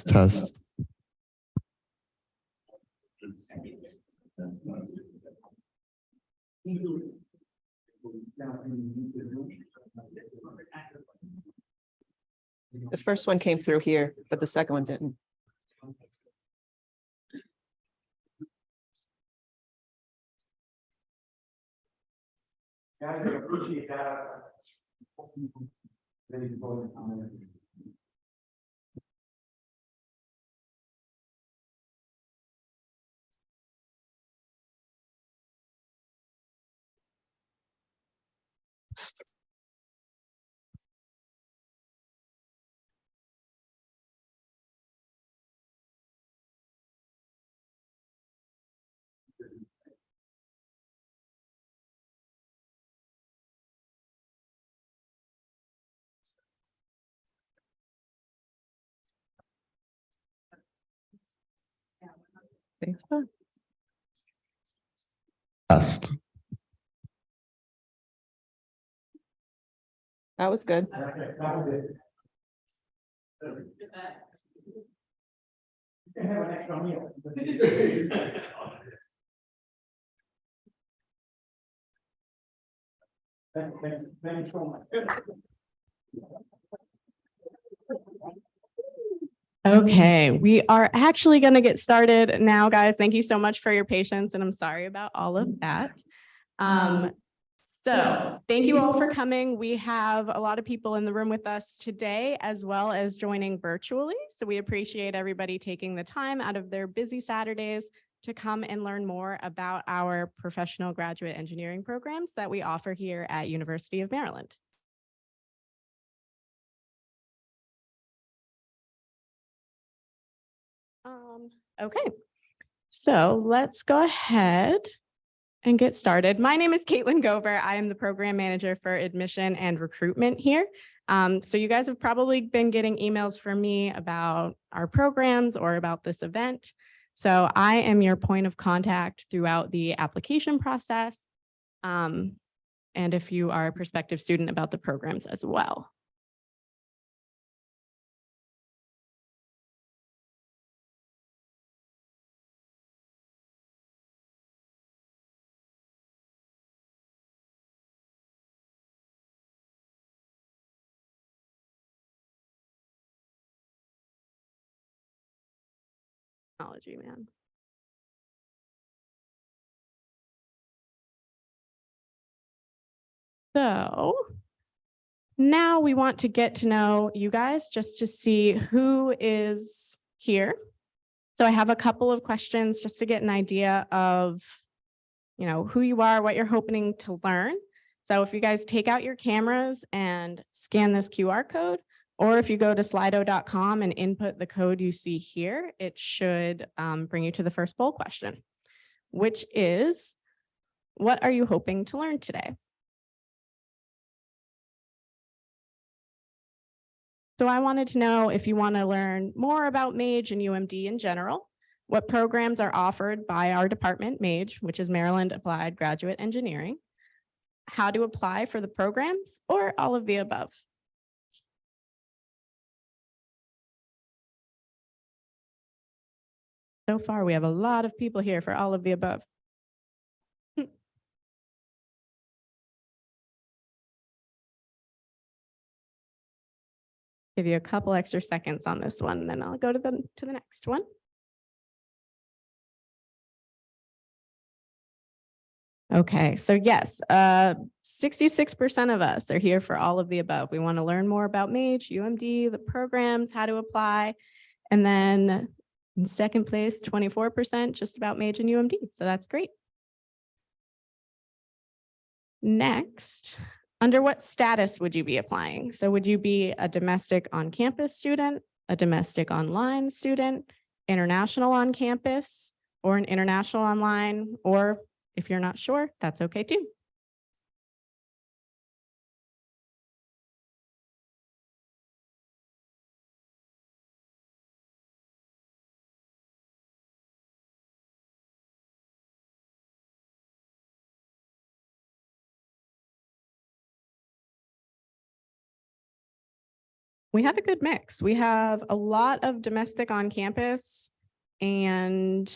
Test. The first one came through here, but the second one didn't. Guys, I appreciate that. Thanks. Test. That was good. Thanks so much. Okay, we are actually going to get started now, guys. Thank you so much for your patience, and I'm sorry about all of that. So thank you all for coming. We have a lot of people in the room with us today, as well as joining virtually. So we appreciate everybody taking the time out of their busy Saturdays to come and learn more about our professional graduate engineering programs that we offer here at University of Maryland. Okay, so let's go ahead and get started. My name is Caitlin Gover. I am the program manager for admission and recruitment here. So you guys have probably been getting emails from me about our programs or about this event. So I am your point of contact throughout the application process. And if you are a prospective student, about the programs as well. Technology, man. So now we want to get to know you guys just to see who is here. So I have a couple of questions just to get an idea of, who you are, what you're hoping to learn. So if you guys take out your cameras and scan this QR code, or if you go to slido.com and input the code you see here, it should bring you to the first poll question, which is, what are you hoping to learn today? So I wanted to know if you want to learn more about MAGE and UMD in general, what programs are offered by our department, MAGE, which is Maryland Applied Graduate Engineering, how to apply for the programs, or all of the above. So far, we have a lot of people here for all of the above. Give you a couple extra seconds on this one, and then I'll go to the next one. Okay, so yes, 66% of us are here for all of the above. We want to learn more about MAGE, UMD, the programs, how to apply, and then in second place, 24% just about MAGE and UMD. So that's great. Next, under what status would you be applying? So would you be a domestic on-campus student, a domestic online student, international on campus, or an international online, or if you're not sure, that's okay too. We have a good mix. We have a lot of domestic on campus and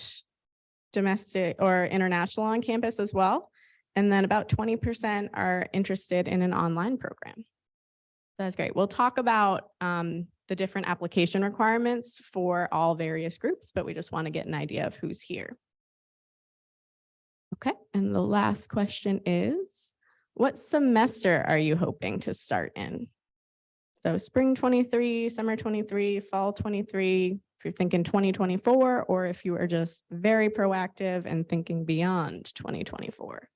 domestic or international on campus as well. And then about 20% are interested in an online program. That's great. We'll talk about the different application requirements for all various groups, but we just want to get an idea of who's here. Okay, and the last question is, what semester are you hoping to start in? So spring 23, summer 23, fall 23, if you're thinking 2024, or if you are just very proactive and thinking beyond 2024.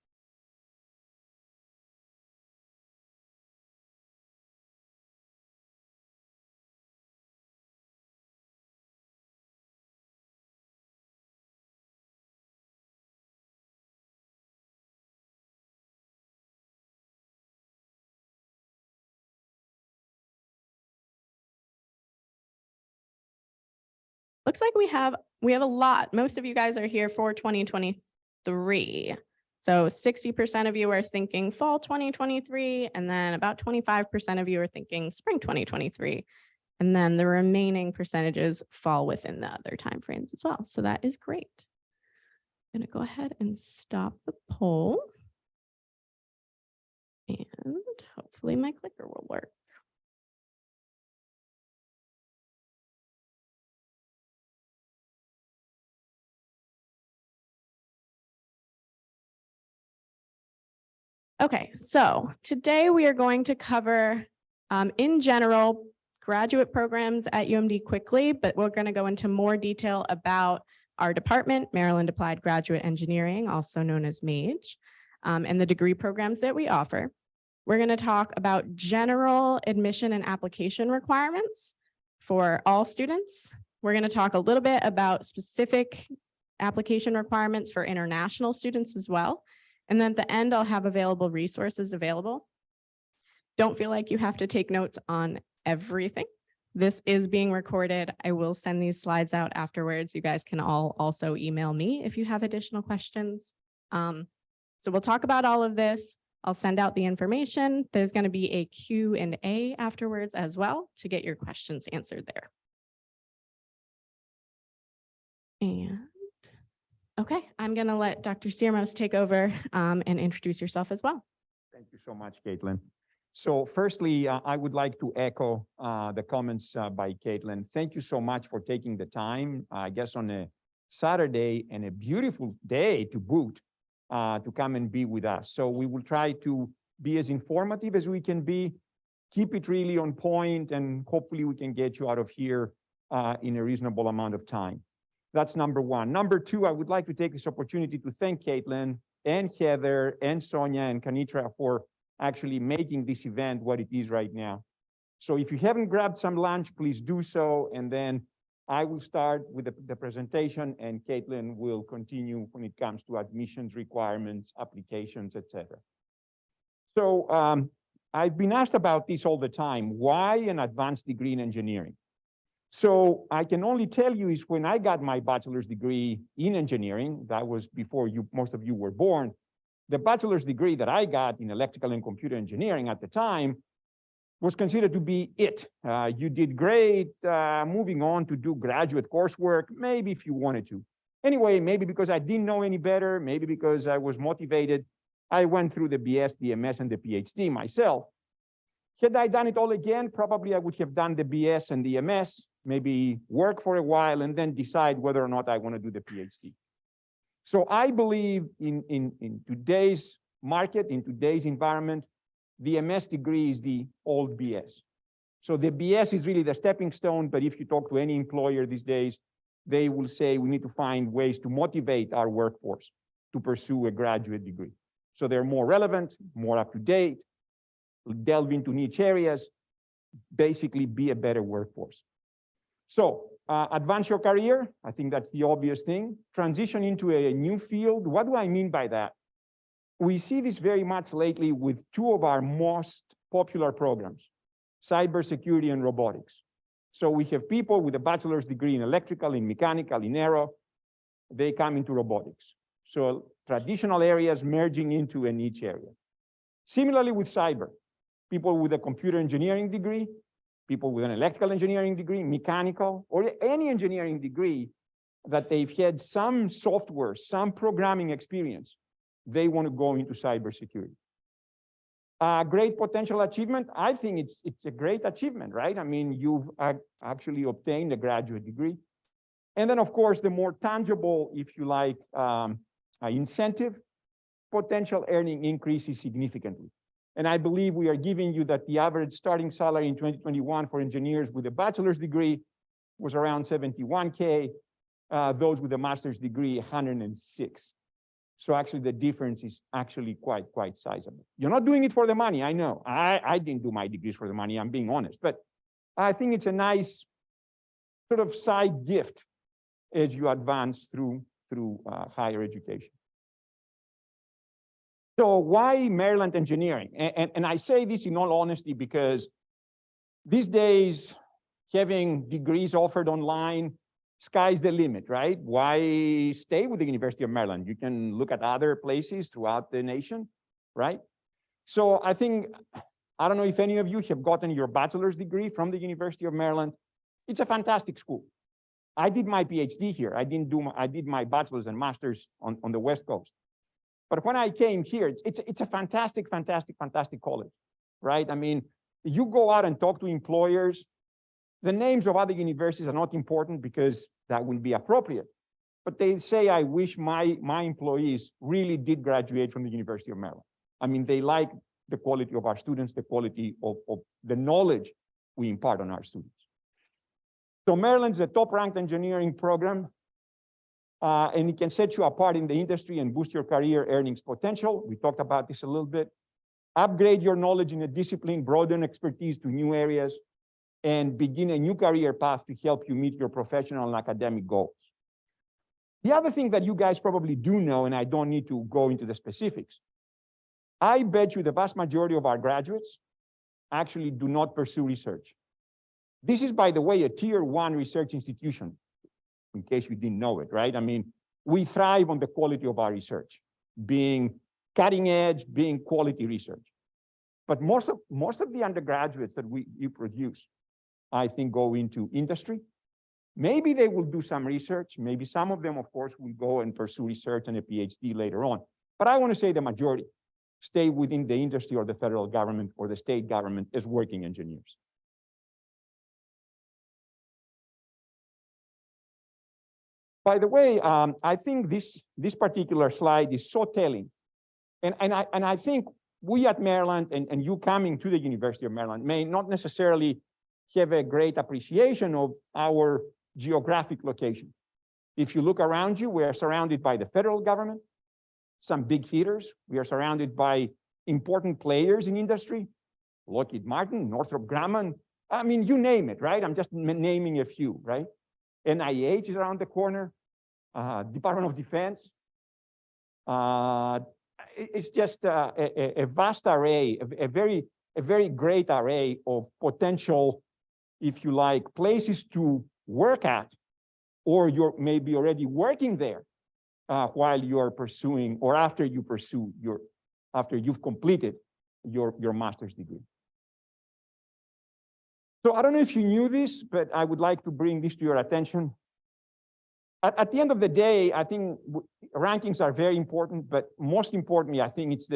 Looks like we have a lot. Most of you guys are here for 2023. So 60% of you are thinking fall 2023, and then about 25% of you are thinking spring 2023. And then the remaining percentages fall within the other timeframes as well. So that is great. I'm going to go ahead and stop the poll. And hopefully my clicker will work. Okay, so today we are going to cover, in general, graduate programs at UMD quickly, but we're going to go into more detail about our department, Maryland Applied Graduate Engineering, also known as MAGE, and the degree programs that we offer. We're going to talk about general admission and application requirements for all students. We're going to talk a little bit about specific application requirements for international students as well. And then at the end, I'll have available resources available. Don't feel like you have to take notes on everything. This is being recorded. I will send these slides out afterwards. You guys can all also email me if you have additional questions. So we'll talk about all of this. I'll send out the information. There's going to be a Q&A afterwards as well to get your questions answered there. And okay, I'm going to let Dr. Sirmos take over and introduce yourself as well. Thank you so much, Caitlin. So firstly, I would like to echo the comments by Caitlin. Thank you so much for taking the time, I guess on a Saturday and a beautiful day to boot, to come and be with us. So we will try to be as informative as we can be, keep it really on point, and hopefully we can get you out of here in a reasonable amount of time. That's number one. Number two, I would like to take this opportunity to thank Caitlin and Heather and Sonia and Kanitra for actually making this event what it is right now. So if you haven't grabbed some lunch, please do so. And then I will start with the presentation, and Caitlin will continue when it comes to admissions requirements, applications, etc. So I've been asked about this all the time. Why an advanced degree in engineering? So I can only tell you is when I got my bachelor's degree in engineering, that was before most of you were born, the bachelor's degree that I got in electrical and computer engineering at the time was considered to be it. You did great, moving on to do graduate coursework, maybe if you wanted to. Anyway, maybe because I didn't know any better, maybe because I was motivated, I went through the BS, the MS, and the PhD myself. Had I done it all again, probably I would have done the BS and the MS, maybe work for a while, and then decide whether or not I want to do the PhD. So I believe in today's market, in today's environment, the MS degree is the old BS. So the BS is really the stepping stone, but if you talk to any employer these days, they will say we need to find ways to motivate our workforce to pursue a graduate degree. So they're more relevant, more up to date, delve into niche areas, basically be a better workforce. So advance your career, I think that's the obvious thing. Transition into a new field. What do I mean by that? We see this very much lately with two of our most popular programs, cybersecurity and robotics. So we have people with a bachelor's degree in electrical, in mechanical, in aero, they come into robotics. So traditional areas merging into a niche area. Similarly with cyber, people with a computer engineering degree people with an electrical engineering degree, mechanical, or any engineering degree that they've had some software, some programming experience, they want to go into cybersecurity. Great potential achievement. I think it's a great achievement, right? I mean, you've actually obtained a graduate degree. And then, of course, the more tangible, if you like, incentive, potential earning increases significantly. And I believe we are giving you that the average starting salary in 2021 for engineers with a bachelor's degree was around 71K. Those with a master's degree, 106. So actually the difference is actually quite sizable. You're not doing it for the money, I know. I didn't do my degrees for the money, I'm being honest. But I think it's a nice sort of side gift as you advance through higher education. So why Maryland engineering? And I say this in all honesty because these days, having degrees offered online, sky's the limit, right? Why stay with the University of Maryland? You can look at other places throughout the nation, right? So I think, I don't know if any of you have gotten your bachelor's degree from the University of Maryland. It's a fantastic school. I did my PhD here. I did my bachelor's and master's on the West Coast. But when I came here, it's a fantastic college, right? I mean, you go out and talk to employers, the names of other universities are not important because that will be appropriate. But they say, I wish my employees really did graduate from the University of Maryland. I mean, they like the quality of our students, the quality of the knowledge we impart on our students. So Maryland's a top-ranked engineering program, and it can set you apart in the industry and boost your career earnings potential. We talked about this a little bit. Upgrade your knowledge in a discipline, broaden expertise to new areas, and begin a new career path to help you meet your professional and academic goals. The other thing that you guys probably do know, and I don't need to go into the specifics, I bet you the vast majority of our graduates actually do not pursue research. This is, by the way, a tier 1 research institution, in case you didn't know it, right? I mean, we thrive on the quality of our research, being cutting edge, being quality research. But most of the undergraduates that you produce, I think, go into industry. Maybe they will do some research. Maybe some of them, of course, will go and pursue research and a PhD later on. But I want to say the majority stay within the industry or the federal government or the state government as working engineers. By the way, I think this particular slide is so telling. And I think we at Maryland and you coming to the University of Maryland may not necessarily have a great appreciation of our geographic location. If you look around you, we are surrounded by the federal government, some big hitters. We are surrounded by important players in industry, Lockheed Martin, Northrop Grumman. I mean, you name it, right? I'm just naming a few, right? NIH is around the corner, Department of Defense. It's just a vast array, a very great array of potential, if you like, places to work at, or you're maybe already working there while you're pursuing, or after you pursue after you've completed your master's degree. So I don't know if you knew this, but I would like to bring this to your attention. At the end of the day, I think rankings are very important, but most importantly, I think it's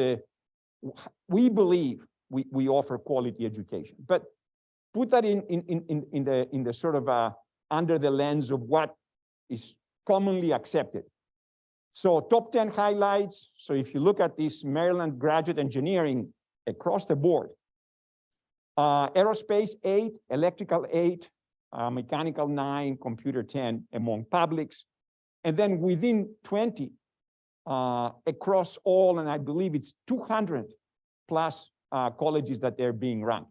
we believe we offer quality education. But put that in the sort of under the lens of what is commonly accepted. So top 10 highlights. So if you look at this Maryland graduate engineering across the board, aerospace 8, electrical 8, mechanical 9, computer 10 among publics. And then within 20 across all, and I believe it's 200 plus colleges that they're being ranked.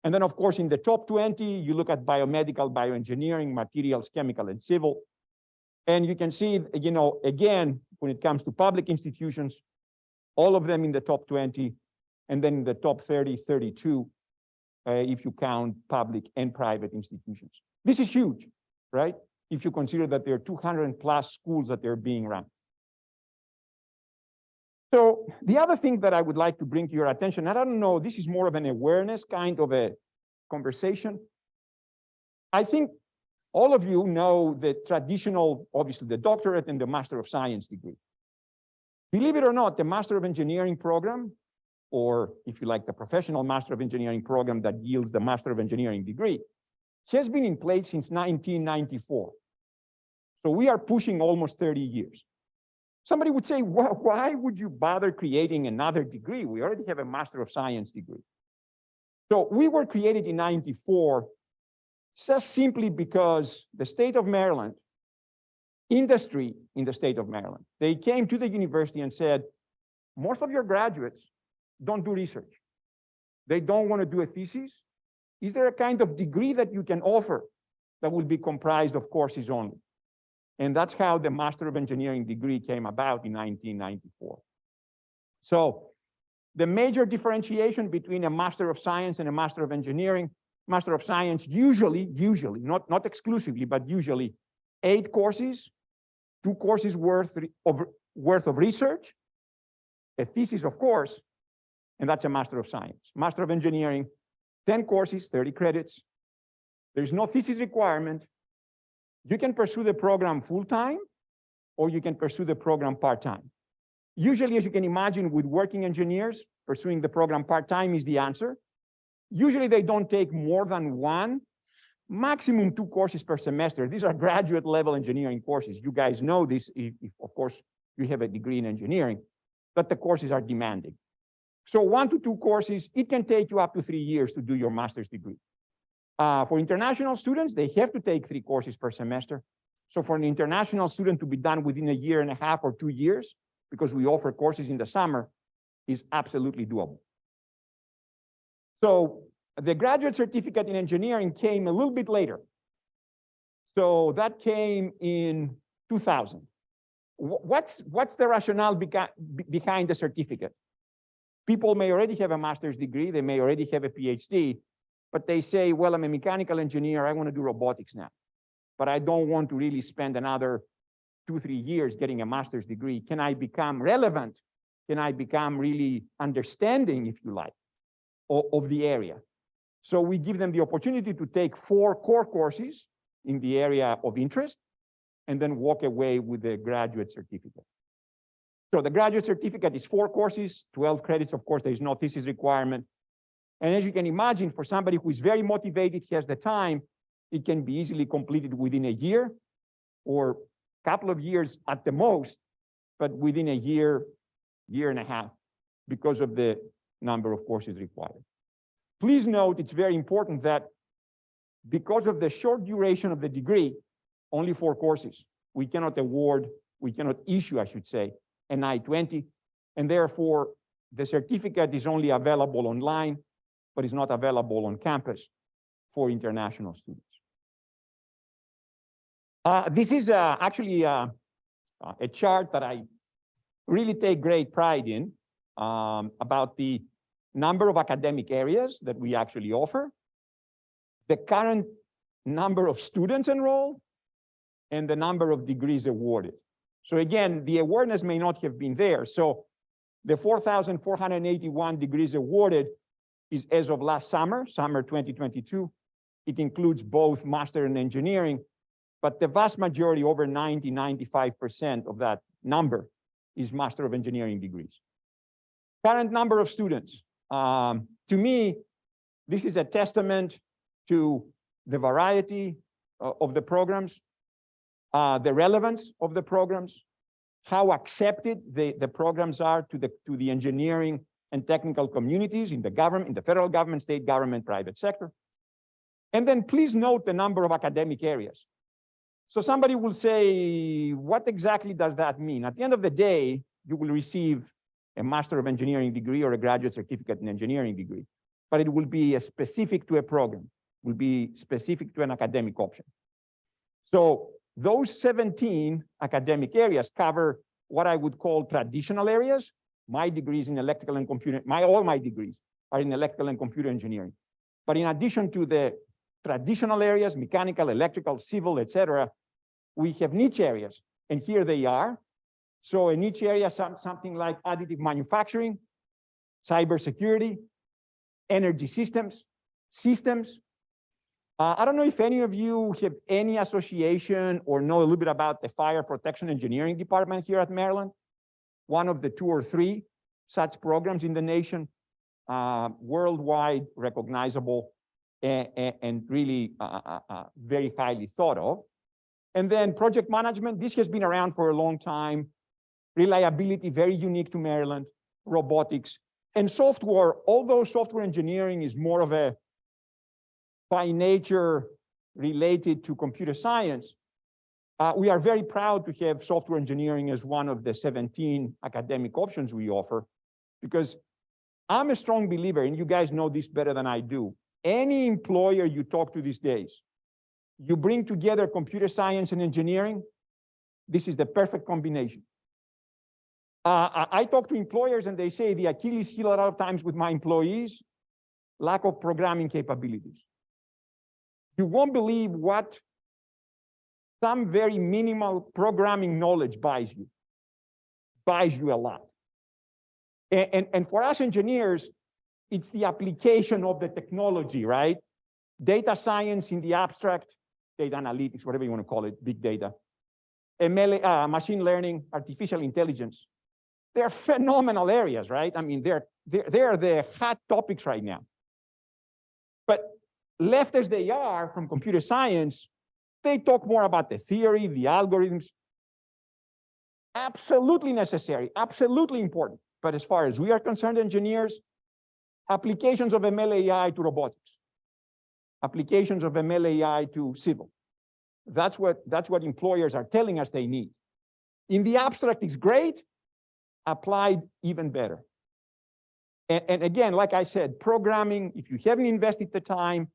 And then, of course, in the top 20, you look at biomedical, bioengineering, materials, chemical, and civil. And you can see, you know, again, when it comes to public institutions, all of them in the top 20, and then in the top 30, 32, if you count public and private institutions. This is huge, right? If you consider that there are 200 plus schools that they're being ranked. So the other thing that I would like to bring to your attention, and I don't know, this is more of an awareness kind of a conversation. I think all of you know the traditional, obviously the doctorate and the Master of Science degree. Believe it or not, the Master of Engineering program, or if you like, the professional Master of Engineering program that yields the Master of Engineering degree, has been in place since 1994. So we are pushing almost 30 years. Somebody would say, why would you bother creating another degree? We already have a Master of Science degree. So we were created in 94 just simply because the state of Maryland, industry in the state of Maryland, they came to the university and said, most of your graduates don't do research. They don't want to do a thesis. Is there a kind of degree that you can offer that will be comprised of courses only? And that's how the Master of Engineering degree came about in 1994. So the major differentiation between a Master of Science and a Master of Engineering, Master of Science usually, not exclusively, but usually 8 courses, 2 courses worth of research, a thesis, of course, and that's a Master of Science. Master of Engineering, 10 courses, 30 credits. There's no thesis requirement. You can pursue the program full-time, or you can pursue the program part-time. Usually, as you can imagine, with working engineers, pursuing the program part-time is the answer. Usually, they don't take more than 1, maximum 2 courses per semester. These are graduate level engineering courses. You guys know this, if of course, you have a degree in engineering, but the courses are demanding. So 1 to 2 courses, it can take you up to 3 years to do your master's degree. For international students, they have to take 3 courses per semester. So for an international student to be done within a year and a half or 2 years, because we offer courses in the summer, is absolutely doable. So the graduate certificate in engineering came a little bit later. So that came in 2000. What's the rationale behind the certificate? People may already have a master's degree, they may already have a PhD, but they say, well, I'm a mechanical engineer, I want to do robotics now, but I don't want to really spend another 2-3 years getting a master's degree. Can I become relevant? Can I become really understanding, if you like, of the area? So we give them the opportunity to take 4 core courses in the area of interest, and then walk away with the graduate certificate. So the graduate certificate is 4 courses, 12 credits. Of course, there is no thesis requirement. And as you can imagine, for somebody who is very motivated, has the time, it can be easily completed within a year or a couple of years at the most, but within a year, year and a half, because of the number of courses required. Please note, it's very important that because of the short duration of the degree, only 4 courses, we cannot issue, I should say, an I-20, and therefore the certificate is only available online, but is not available on campus for international students. This is actually a chart that I really take great pride in about the number of academic areas that we actually offer, the current number of students enrolled, and the number of degrees awarded. So again, the awareness may not have been there. So the 4,481 degrees awarded is as of last summer, summer 2022. It includes both master and engineering, but the vast majority, over 95% of that number is Master of Engineering degrees. Current number of students. To me, this is a testament to the variety of the programs, the relevance of the programs, how accepted the programs are to the engineering and technical communities in the government, in the federal government, state government, private sector. And then please note the number of academic areas. So somebody will say, what exactly does that mean? At the end of the day, you will receive a Master of Engineering degree or a graduate certificate in engineering degree, but it will be specific to a program, will be specific to an academic option. So those 17 academic areas cover what I would call traditional areas. My degrees in electrical and computer, all my degrees are in electrical and computer engineering. But in addition to the traditional areas, mechanical, electrical, civil, etc., we have niche areas, and here they are. So a niche area, something like additive manufacturing, cybersecurity, energy systems, systems. I don't know if any of you have any association or know a little bit about the fire protection engineering department here at Maryland. One of the 2 or 3 such programs in the nation, worldwide recognizable and really very highly thought of. And then project management, this has been around for a long time. Reliability, very unique to Maryland. Robotics and software, although software engineering is more of a by nature related to computer science, we are very proud to have software engineering as one of the 17 academic options we offer, because I'm a strong believer, and you guys know this better than I do. Any employer you talk to these days, you bring together computer science and engineering, this is the perfect combination. I talk to employers and they say the Achilles heel a lot of times with my employees, lack of programming capabilities. You won't believe what some very minimal programming knowledge buys you a lot. And for us engineers, it's the application of the technology, right? Data science in the abstract, data analytics, whatever you want to call it, big data, ML, machine learning, artificial intelligence. They're phenomenal areas, right? I mean, they're the hot topics right now. But left as they are from computer science, they talk more about the theory, the algorithms. Absolutely necessary, absolutely important. But as far as we are concerned, engineers, applications of ML AI to robotics, applications of ML AI to civil. That's what employers are telling us they need. In the abstract, it's great. Applied, even better. And again, like I said, programming, if you haven't invested the time,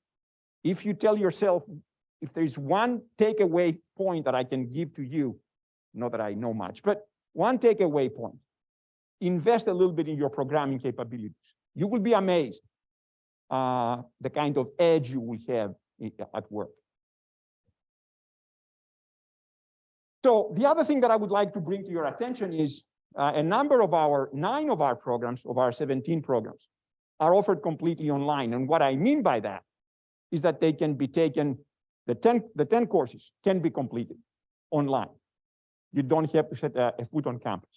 if you tell yourself, if there's one takeaway point that I can give to you, not that I know much, but one takeaway point, invest a little bit in your programming capabilities. You will be amazed the kind of edge you will have at work. So the other thing that I would like to bring to your attention is a number of 9 of our programs, of our 17 programs, are offered completely online. And what I mean by that is that they can be taken, the 10 courses can be completed online. You don't have to set a foot on campus.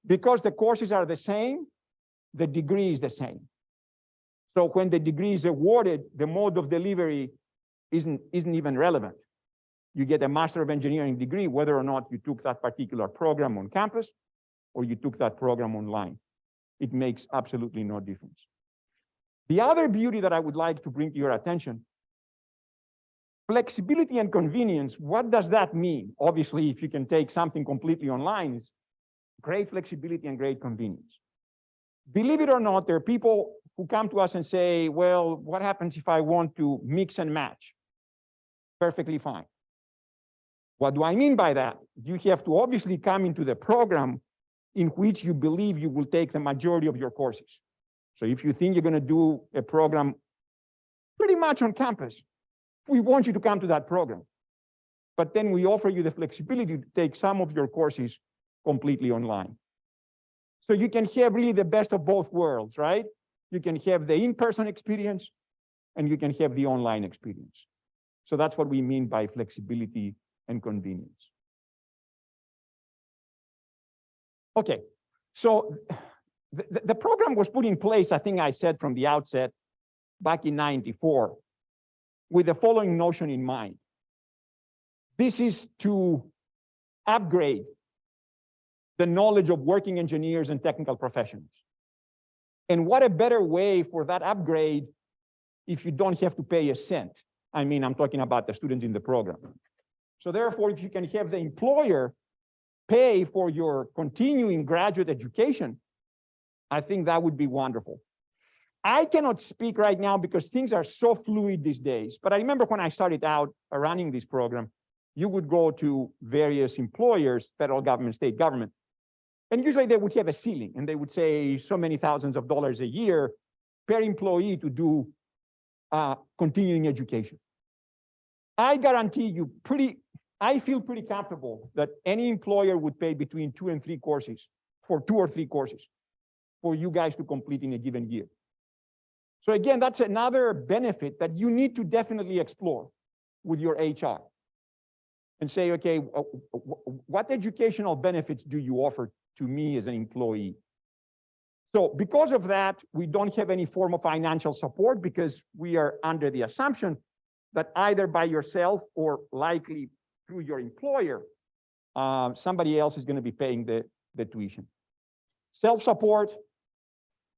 Because the courses are the same, the degree is the same. So when the degree is awarded, the mode of delivery isn't even relevant. You get a Master of Engineering degree, whether or not you took that particular program on campus or you took that program online. It makes absolutely no difference. The other beauty that I would like to bring to your attention, flexibility and convenience, what does that mean? Obviously, if you can take something completely online, it's great flexibility and great convenience. Believe it or not, there are people who come to us and say, well, what happens if I want to mix and match? Perfectly fine. What do I mean by that? You have to obviously come into the program in which you believe you will take the majority of your courses. So if you think you're going to do a program pretty much on campus, we want you to come to that program. But then we offer you the flexibility to take some of your courses completely online. So you can have really the best of both worlds, right? You can have the in-person experience and you can have the online experience. So that's what we mean by flexibility and convenience. Okay, so the program was put in place, I think I said from the outset, back in '94, with the following notion in mind. This is to upgrade the knowledge of working engineers and technical professionals. And what a better way for that upgrade if you don't have to pay a cent. I mean, I'm talking about the students in the program. So therefore, if you can have the employer pay for your continuing graduate education, I think that would be wonderful. I cannot speak right now because things are so fluid these days. But I remember when I started out running this program, you would go to various employers, federal government, state government, and usually they would have a ceiling and they would say so many thousands of dollars a year per employee to do continuing education. I guarantee you I feel pretty comfortable that any employer would pay between 2 and 3 courses for 2 or 3 courses for you guys to complete in a given year. So again, that's another benefit that you need to definitely explore with your HR and say, okay, what educational benefits do you offer to me as an employee? So because of that, we don't have any form of financial support because we are under the assumption that either by yourself or likely through your employer, somebody else is going to be paying the tuition. Self-support,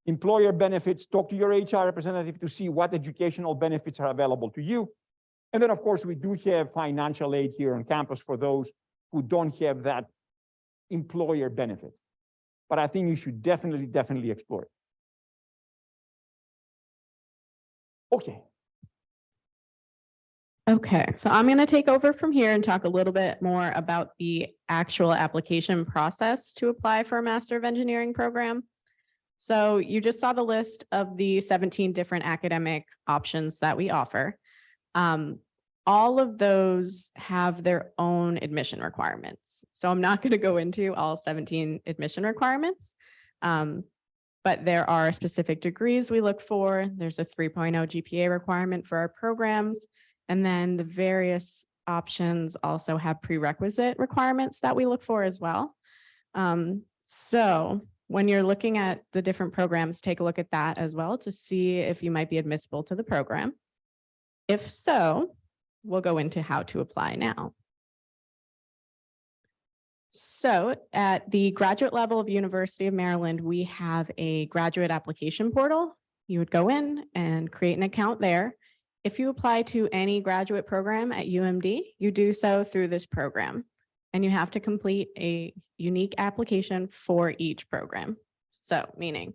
employer benefits, talk to your HR representative to see what educational benefits are available to you. And then, of course, we do have financial aid here on campus for those who don't have that employer benefit. But I think you should definitely explore it. Okay. Okay, so I'm going to take over from here and talk a little bit more about the actual application process to apply for a Master of Engineering program. So you just saw the list of the 17 different academic options that we offer. All of those have their own admission requirements. So I'm not going to go into all 17 admission requirements, but there are specific degrees we look for. There's a 3.0 GPA requirement for our programs. And then the various options also have prerequisite requirements that we look for as well. So when you're looking at the different programs, take a look at that as well to see if you might be admissible to the program. If so, we'll go into how to apply now. So at the graduate level of University of Maryland, we have a graduate application portal. You would go in and create an account there. If you apply to any graduate program at UMD, you do so through this program, and you have to complete a unique application for each program. So meaning,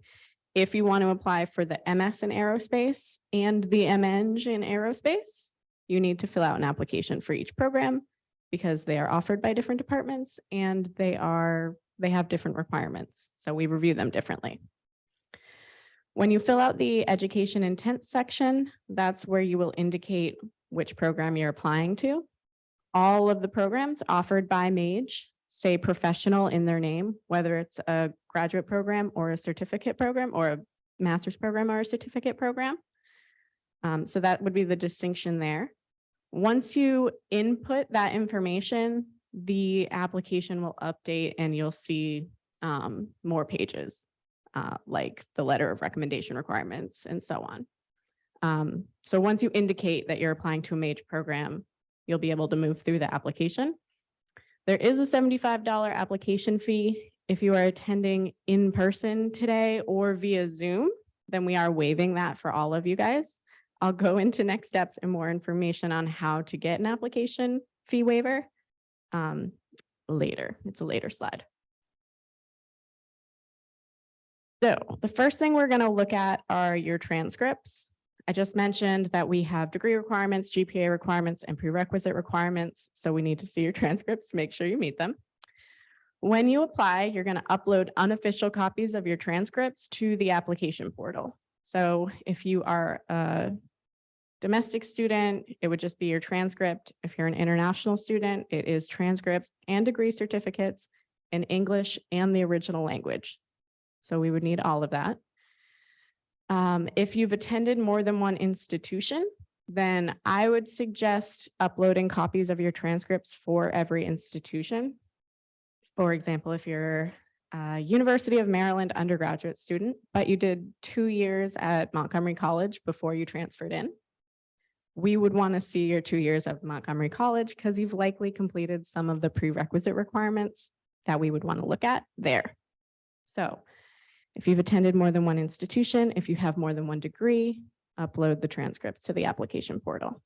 if you want to apply for the MS in aerospace and the MEng in aerospace, you need to fill out an application for each program because they are offered by different departments and they have different requirements. So we review them differently. When you fill out the education intent section, that's where you will indicate which program you're applying to. All of the programs offered by MAGE say professional in their name, whether it's a graduate program or a certificate program or a master's program or a certificate program. So that would be the distinction there. Once you input that information, the application will update and you'll see more pages. Like the letter of recommendation requirements and so on. So once you indicate that you're applying to a MAGE program, you'll be able to move through the application. There is a $75 application fee. If you are attending in person today or via Zoom, then we are waiving that for all of you guys. I'll go into next steps and more information on how to get an application fee waiver later. It's a later slide. So the first thing we're going to look at are your transcripts. I just mentioned that we have degree requirements, GPA requirements, and prerequisite requirements. So we need to see your transcripts to make sure you meet them. When you apply, you're going to upload unofficial copies of your transcripts to the application portal. So if you are a domestic student, it would just be your transcript. If you're an international student, it is transcripts and degree certificates in English and the original language. So we would need all of that. If you've attended more than one institution, then I would suggest uploading copies of your transcripts for every institution. For example, if you're a University of Maryland undergraduate student, but you did 2 years at Montgomery College before you transferred in, we would want to see your 2 years of Montgomery College because you've likely completed some of the prerequisite requirements that we would want to look at there. So if you've attended more than one institution, if you have more than one degree, upload the transcripts to the application portal.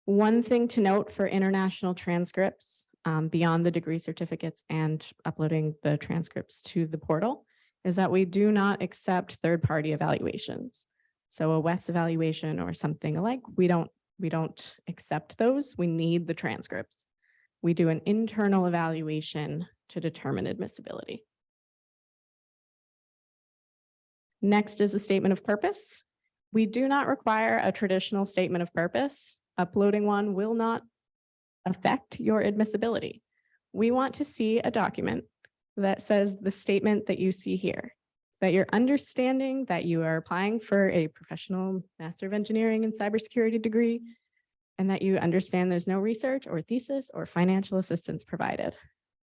One thing to note for international transcripts, beyond the degree certificates and uploading the transcripts to the portal, is that we do not accept third-party evaluations. So a WES evaluation or something alike, we don't accept those. We need the transcripts. We do an internal evaluation to determine admissibility. Next is a statement of purpose. We do not require a traditional statement of purpose. Uploading one will not affect your admissibility. We want to see a document that says the statement that you see here. that you're understanding that you are applying for a professional Master of Engineering and Cybersecurity degree, and that you understand there's no research or thesis or financial assistance provided.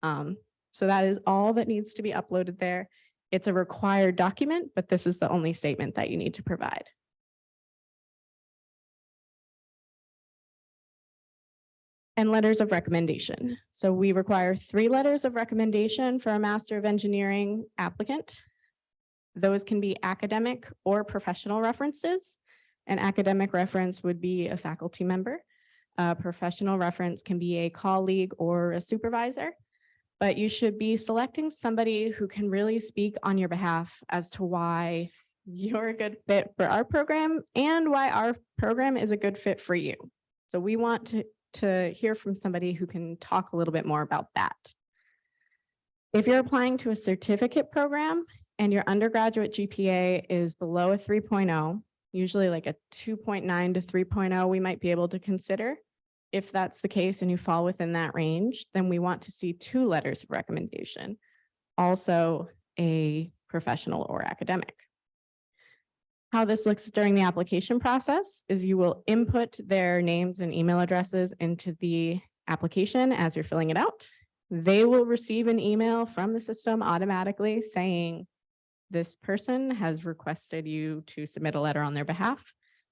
So that is all that needs to be uploaded there. It's a required document, but this is the only statement that you need to provide. And letters of recommendation. So we require 3 letters of recommendation for a Master of Engineering applicant. Those can be academic or professional references. An academic reference would be a faculty member. A professional reference can be a colleague or a supervisor, but you should be selecting somebody who can really speak on your behalf as to why you're a good fit for our program and why our program is a good fit for you. So we want to hear from somebody who can talk a little bit more about that. If you're applying to a certificate program and your undergraduate GPA is below a 3.0, usually like a 2.9 to 3.0, we might be able to consider. If that's the case and you fall within that range, then we want to see 2 letters of recommendation, also a professional or academic. How this looks during the application process is you will input their names and email addresses into the application as you're filling it out. They will receive an email from the system automatically saying, this person has requested you to submit a letter on their behalf.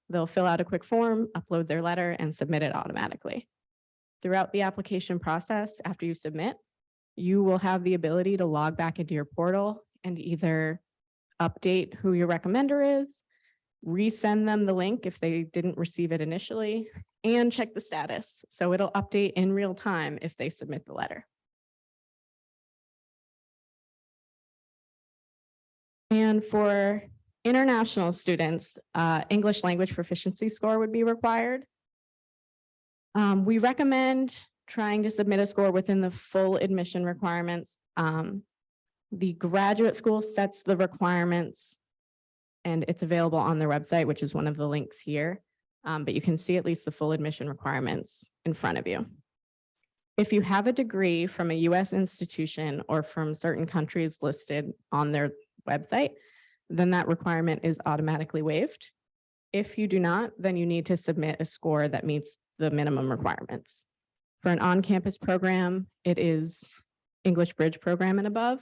They'll fill out a quick form, upload their letter, and submit it automatically. Throughout the application process, after you submit, you will have the ability to log back into your portal and either update who your recommender is, resend them the link if they didn't receive it initially, and check the status. So it'll update in real time if they submit the letter. And for international students, English language proficiency score would be required. We recommend trying to submit a score within the full admission requirements. The graduate school sets the requirements and it's available on their website, which is one of the links here. But you can see at least the full admission requirements in front of you. If you have a degree from a US institution or from certain countries listed on their website, then that requirement is automatically waived. If you do not, then you need to submit a score that meets the minimum requirements. For an on-campus program, it is English Bridge program and above.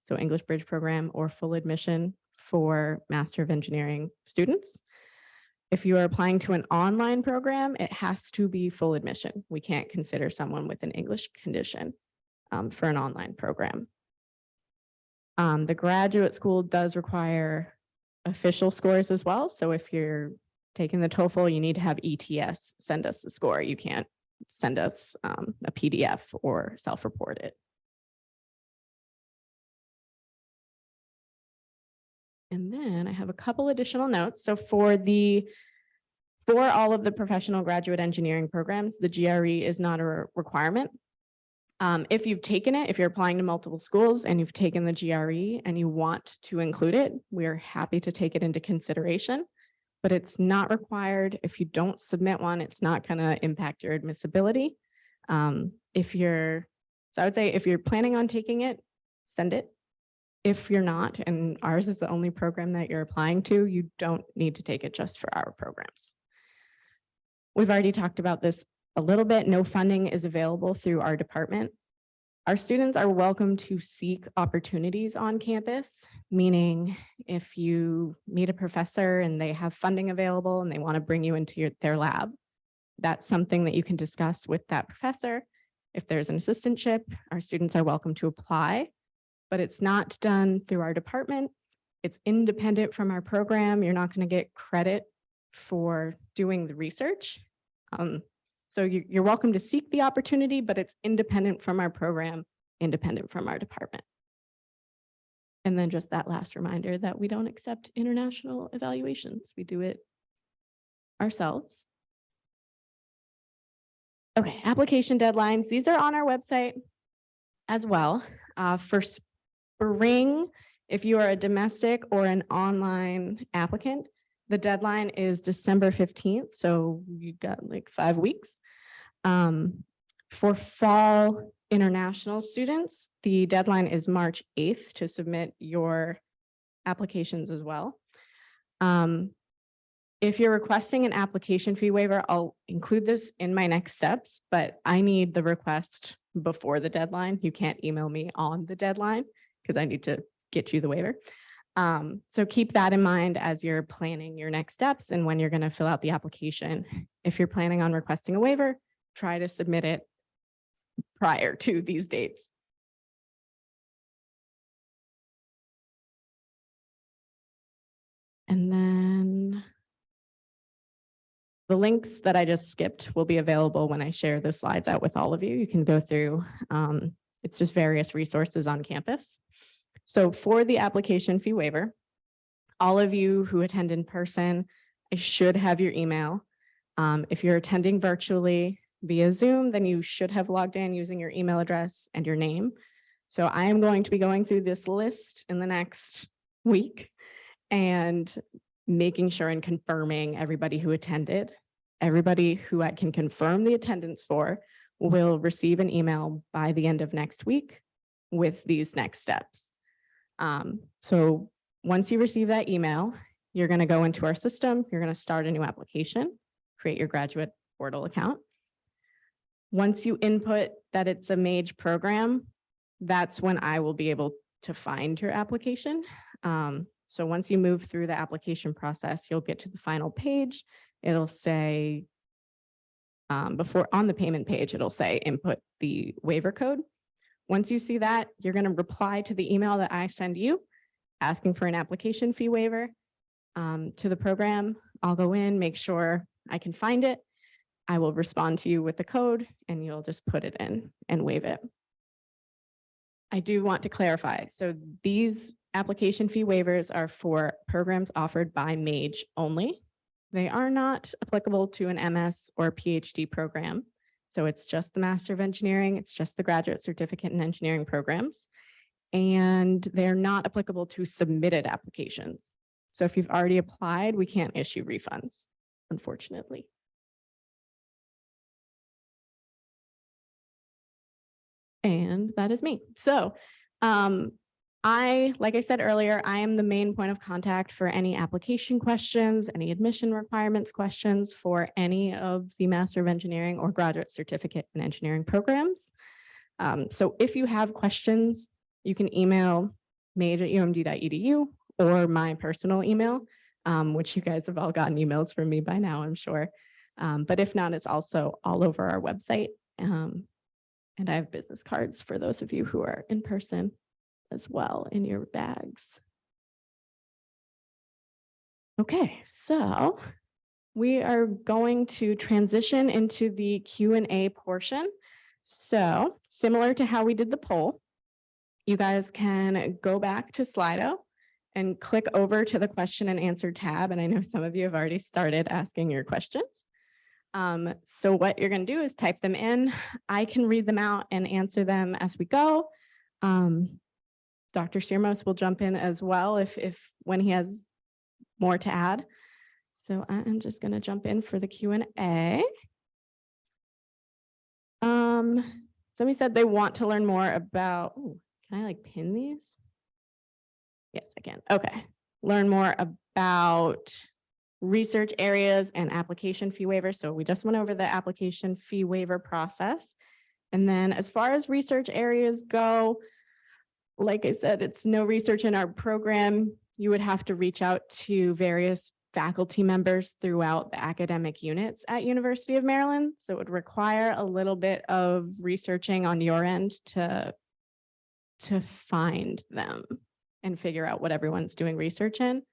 So English Bridge program or full admission for Master of Engineering students. If you are applying to an online program, it has to be full admission. We can't consider someone with an English condition for an online program. The graduate school does require official scores as well. So if you're taking the TOEFL, you need to have ETS send us the score. You can't send us a PDF or self-report it. And then I have a couple additional notes. So for all of the professional graduate engineering programs, the GRE is not a requirement. If you've taken it, if you're applying to multiple schools and you've taken the GRE and you want to include it, we're happy to take it into consideration, but it's not required. If you don't submit one, it's not going to impact your admissibility. So I would say if you're planning on taking it, send it. If you're not, and ours is the only program that you're applying to, you don't need to take it just for our programs. We've already talked about this a little bit. No funding is available through our department. Our students are welcome to seek opportunities on campus, meaning if you meet a professor and they have funding available and they want to bring you into their lab, that's something that you can discuss with that professor. If there's an assistantship, our students are welcome to apply, but it's not done through our department. It's independent from our program. You're not going to get credit for doing the research. So you're welcome to seek the opportunity, but it's independent from our program, independent from our department. And then just that last reminder that we don't accept international evaluations. We do it ourselves. Okay, application deadlines. These are on our website as well. For spring, if you are a domestic or an online applicant, the deadline is December 15th. So you got like 5 weeks. For fall international students, the deadline is March 8th to submit your applications as well. If you're requesting an application fee waiver, I'll include this in my next steps, but I need the request before the deadline. You can't email me on the deadline because I need to get you the waiver. So keep that in mind as you're planning your next steps and when you're going to fill out the application. If you're planning on requesting a waiver, try to submit it prior to these dates. And then the links that I just skipped will be available when I share the slides out with all of you. You can go through, it's just various resources on campus. So for the application fee waiver, all of you who attend in person, I should have your email. If you're attending virtually via Zoom, then you should have logged in using your email address and your name. So I am going to be going through this list in the next week and making sure and confirming everybody who attended. Everybody who I can confirm the attendance for will receive an email by the end of next week with these next steps. So once you receive that email, you're going to go into our system, you're going to start a new application, create your graduate portal account. Once you input that it's a MAGE program, that's when I will be able to find your application. So once you move through the application process, you'll get to the final page. It'll say, before on the payment page, it'll say input the waiver code. Once you see that, you're going to reply to the email that I send you asking for an application fee waiver to the program. I'll go in, make sure I can find it. I will respond to you with the code and you'll just put it in and waive it. I do want to clarify. So these application fee waivers are for programs offered by MAGE only. They are not applicable to an MS or PhD program. So it's just the Master of Engineering. It's just the Graduate Certificate in Engineering programs. And they're not applicable to submitted applications. So if you've already applied, we can't issue refunds, unfortunately. And that is me. So like I said earlier, I am the main point of contact for any application questions, any admission requirements questions for any of the Master of Engineering or Graduate Certificate in Engineering programs. So if you have questions, you can email mage@umd.edu or my personal email, which you guys have all gotten emails from me by now, I'm sure. But if not, it's also all over our website. And I have business cards for those of you who are in person as well in your bags. Okay, so we are going to transition into the Q&A portion. So similar to how we did the poll, you guys can go back to Slido and click over to the question and answer tab. And I know some of you have already started asking your questions. So what you're going to do is type them in. I can read them out and answer them as we go. Dr. Sirmos will jump in as well if when he has more to add. So I'm just going to jump in for the Q&A. Somebody said they want to learn more about, can I like pin these? Yes, I can. Okay. Learn more about research areas and application fee waiver. So we just went over the application fee waiver process. And then as far as research areas go, like I said, it's no research in our program. You would have to reach out to various faculty members throughout the academic units at University of Maryland. So it would require a little bit of researching on your end to find them and figure out what everyone's doing research in.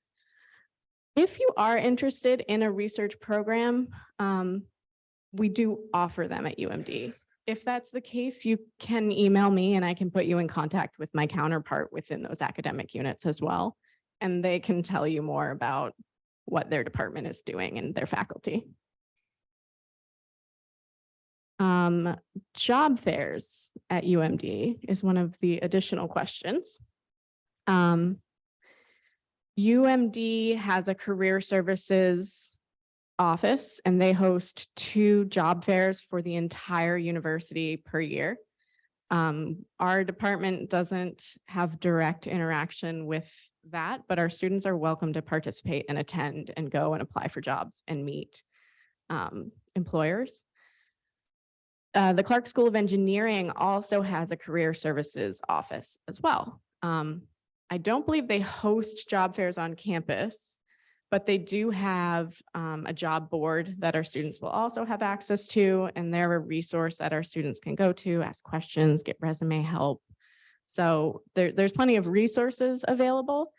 If you are interested in a research program, we do offer them at UMD. If that's the case, you can email me and I can put you in contact with my counterpart within those academic units as well. And they can tell you more about what their department is doing and their faculty. Job fairs at UMD is one of the additional questions. UMD has a career services office and they host 2 job fairs for the entire university per year. Our department doesn't have direct interaction with that, but our students are welcome to participate and attend and go and apply for jobs and meet employers. The Clark School of Engineering also has a career services office as well. I don't believe they host job fairs on campus, but they do have a job board that our students will also have access to, and they're a resource that our students can go to, ask questions, get resume help. So there's plenty of resources available.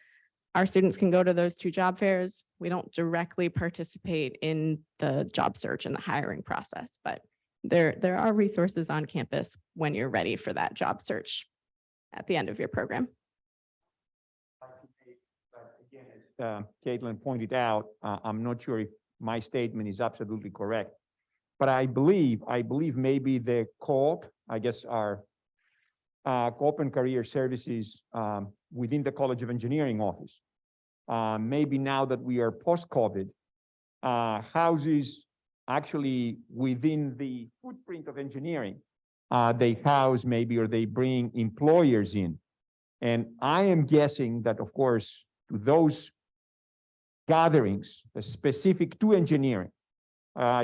Our students can go to those two job fairs. We don't directly participate in the job search and the hiring process, but there are resources on campus when you're ready for that job search at the end of your program. Again, as Caitlin pointed out, I'm not sure if my statement is absolutely correct, but I believe maybe the co-op, I guess our co-op and career services within the College of Engineering office, maybe now that we are post-COVID, houses actually within the footprint of engineering, they house maybe, or they bring employers in. And I am guessing that, of course, to those gatherings specific to engineering,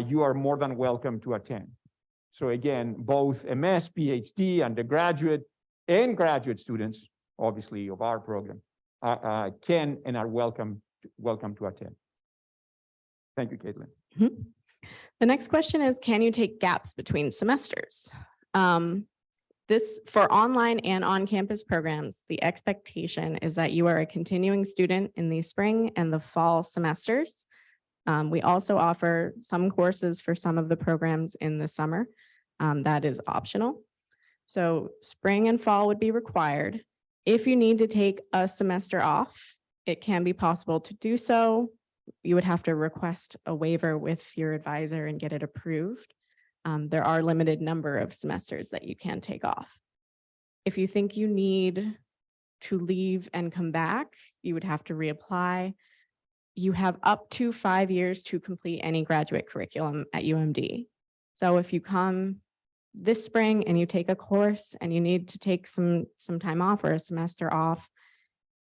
you are more than welcome to attend. So again, both MS, PhD, undergraduate, and graduate students, obviously of our program, can and are welcome to attend. Thank you, Caitlin. Mm-hmm. The next question is, can you take gaps between semesters? This for online and on-campus programs, the expectation is that you are a continuing student in the spring and the fall semesters. We also offer some courses for some of the programs in the summer. That is optional. So spring and fall would be required. If you need to take a semester off, it can be possible to do so. You would have to request a waiver with your advisor and get it approved. There are limited number of semesters that you can take off. If you think you need to leave and come back, you would have to reapply. You have up to 5 years to complete any graduate curriculum at UMD. So if you come this spring and you take a course and you need to take some time off or a semester off,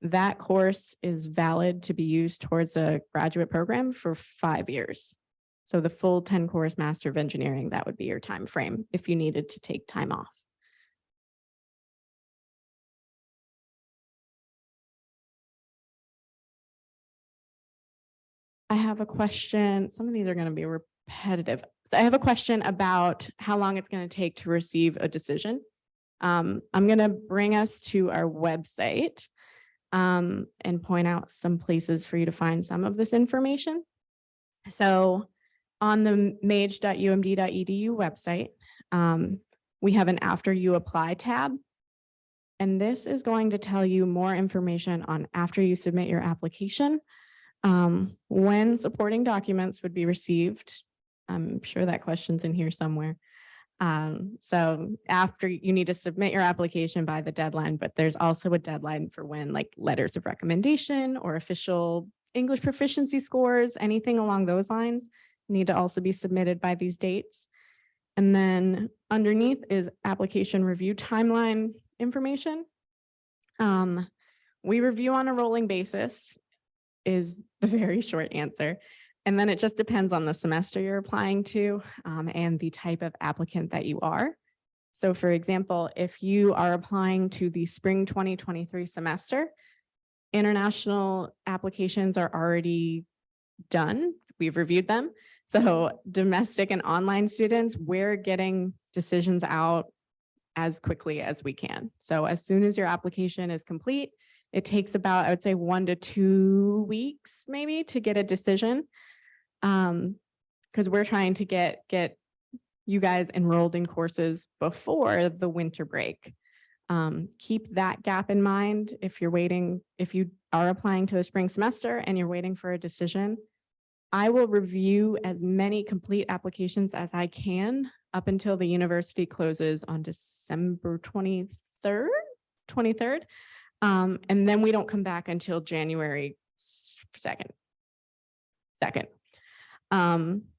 that course is valid to be used towards a graduate program for 5 years. So the full 10-course Master of Engineering, that would be your time frame if you needed to take time off. I have a question. Some of these are going to be repetitive. So I have a question about how long it's going to take to receive a decision. I'm going to bring us to our website and point out some places for you to find some of this information. So on the mage.umd.edu website, we have an After You Apply tab. And this is going to tell you more information on after you submit your application, when supporting documents would be received. I'm sure that question's in here somewhere. So after you need to submit your application by the deadline, but there's also a deadline for when like letters of recommendation or official English proficiency scores, anything along those lines need to also be submitted by these dates. And then underneath is application review timeline information. We review on a rolling basis is the very short answer. And then it just depends on the semester you're applying to and the type of applicant that you are. So for example, if you are applying to the spring 2023 semester, international applications are already done. We've reviewed them. So domestic and online students, we're getting decisions out as quickly as we can. So as soon as your application is complete, it takes about, I would say 1 to 2 weeks maybe to get a decision. Because we're trying to get you guys enrolled in courses before the winter break. Keep that gap in mind if you are applying to the spring semester and you're waiting for a decision. I will review as many complete applications as I can up until the university closes on December 23rd. And then we don't come back until January 2nd.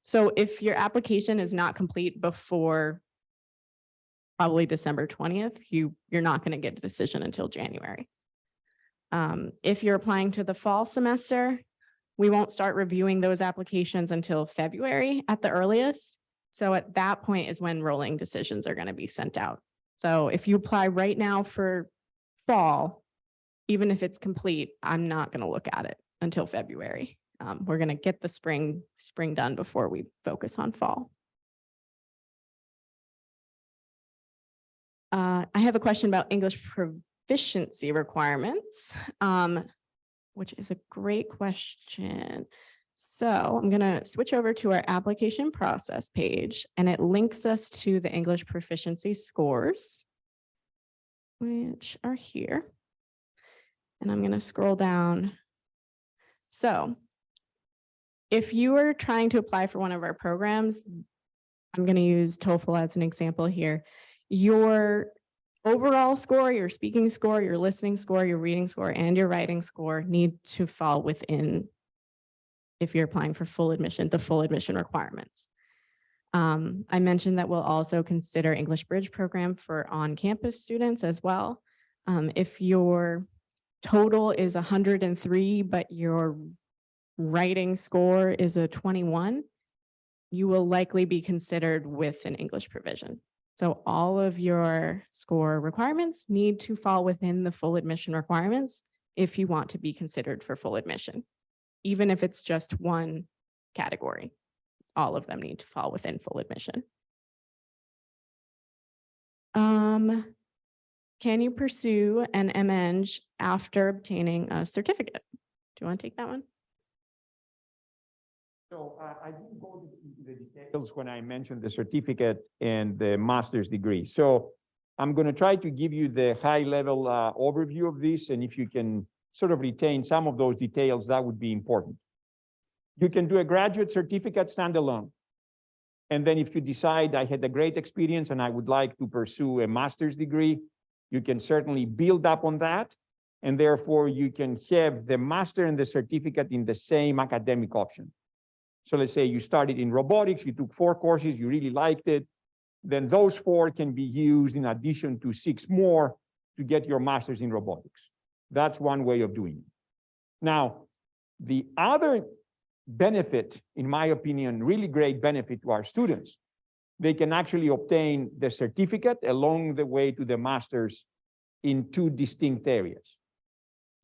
So if your application is not complete before probably December 20th, you're not going to get a decision until January. If you're applying to the fall semester, we won't start reviewing those applications until February at the earliest. So at that point is when rolling decisions are going to be sent out. So if you apply right now for fall, even if it's complete, I'm not going to look at it until February. We're going to get the spring done before we focus on fall. I have a question about English proficiency requirements, which is a great question. So I'm going to switch over to our application process page, and it links us to the English proficiency scores, which are here. And I'm going to scroll down. So if you are trying to apply for one of our programs, I'm going to use TOEFL as an example here. Your overall score, your speaking score, your listening score, your reading score, and your writing score need to fall within, if you're applying for full admission, the full admission requirements. I mentioned that we'll also consider English Bridge program for on-campus students as well. If your total is 103, but your writing score is a 21, you will likely be considered with an English provision. So all of your score requirements need to fall within the full admission requirements if you want to be considered for full admission, even if it's just one category. All of them need to fall within full admission. Can you pursue an MEng after obtaining a certificate? Do you want to take that one? So I didn't go into the details when I mentioned the certificate and the master's degree. So I'm going to try to give you the high-level overview of this, and if you can sort of retain some of those details, that would be important. You can do a graduate certificate standalone. And then if you decide I had a great experience and I would like to pursue a master's degree, you can certainly build up on that. And therefore, you can have the master and the certificate in the same academic option. So let's say you started in robotics, you took 4 courses, you really liked it. Then those 4 can be used in addition to 6 more to get your master's in robotics. That's one way of doing it. Now, the other benefit, in my opinion, really great benefit to our students, they can actually obtain the certificate along the way to the master's in 2 distinct areas.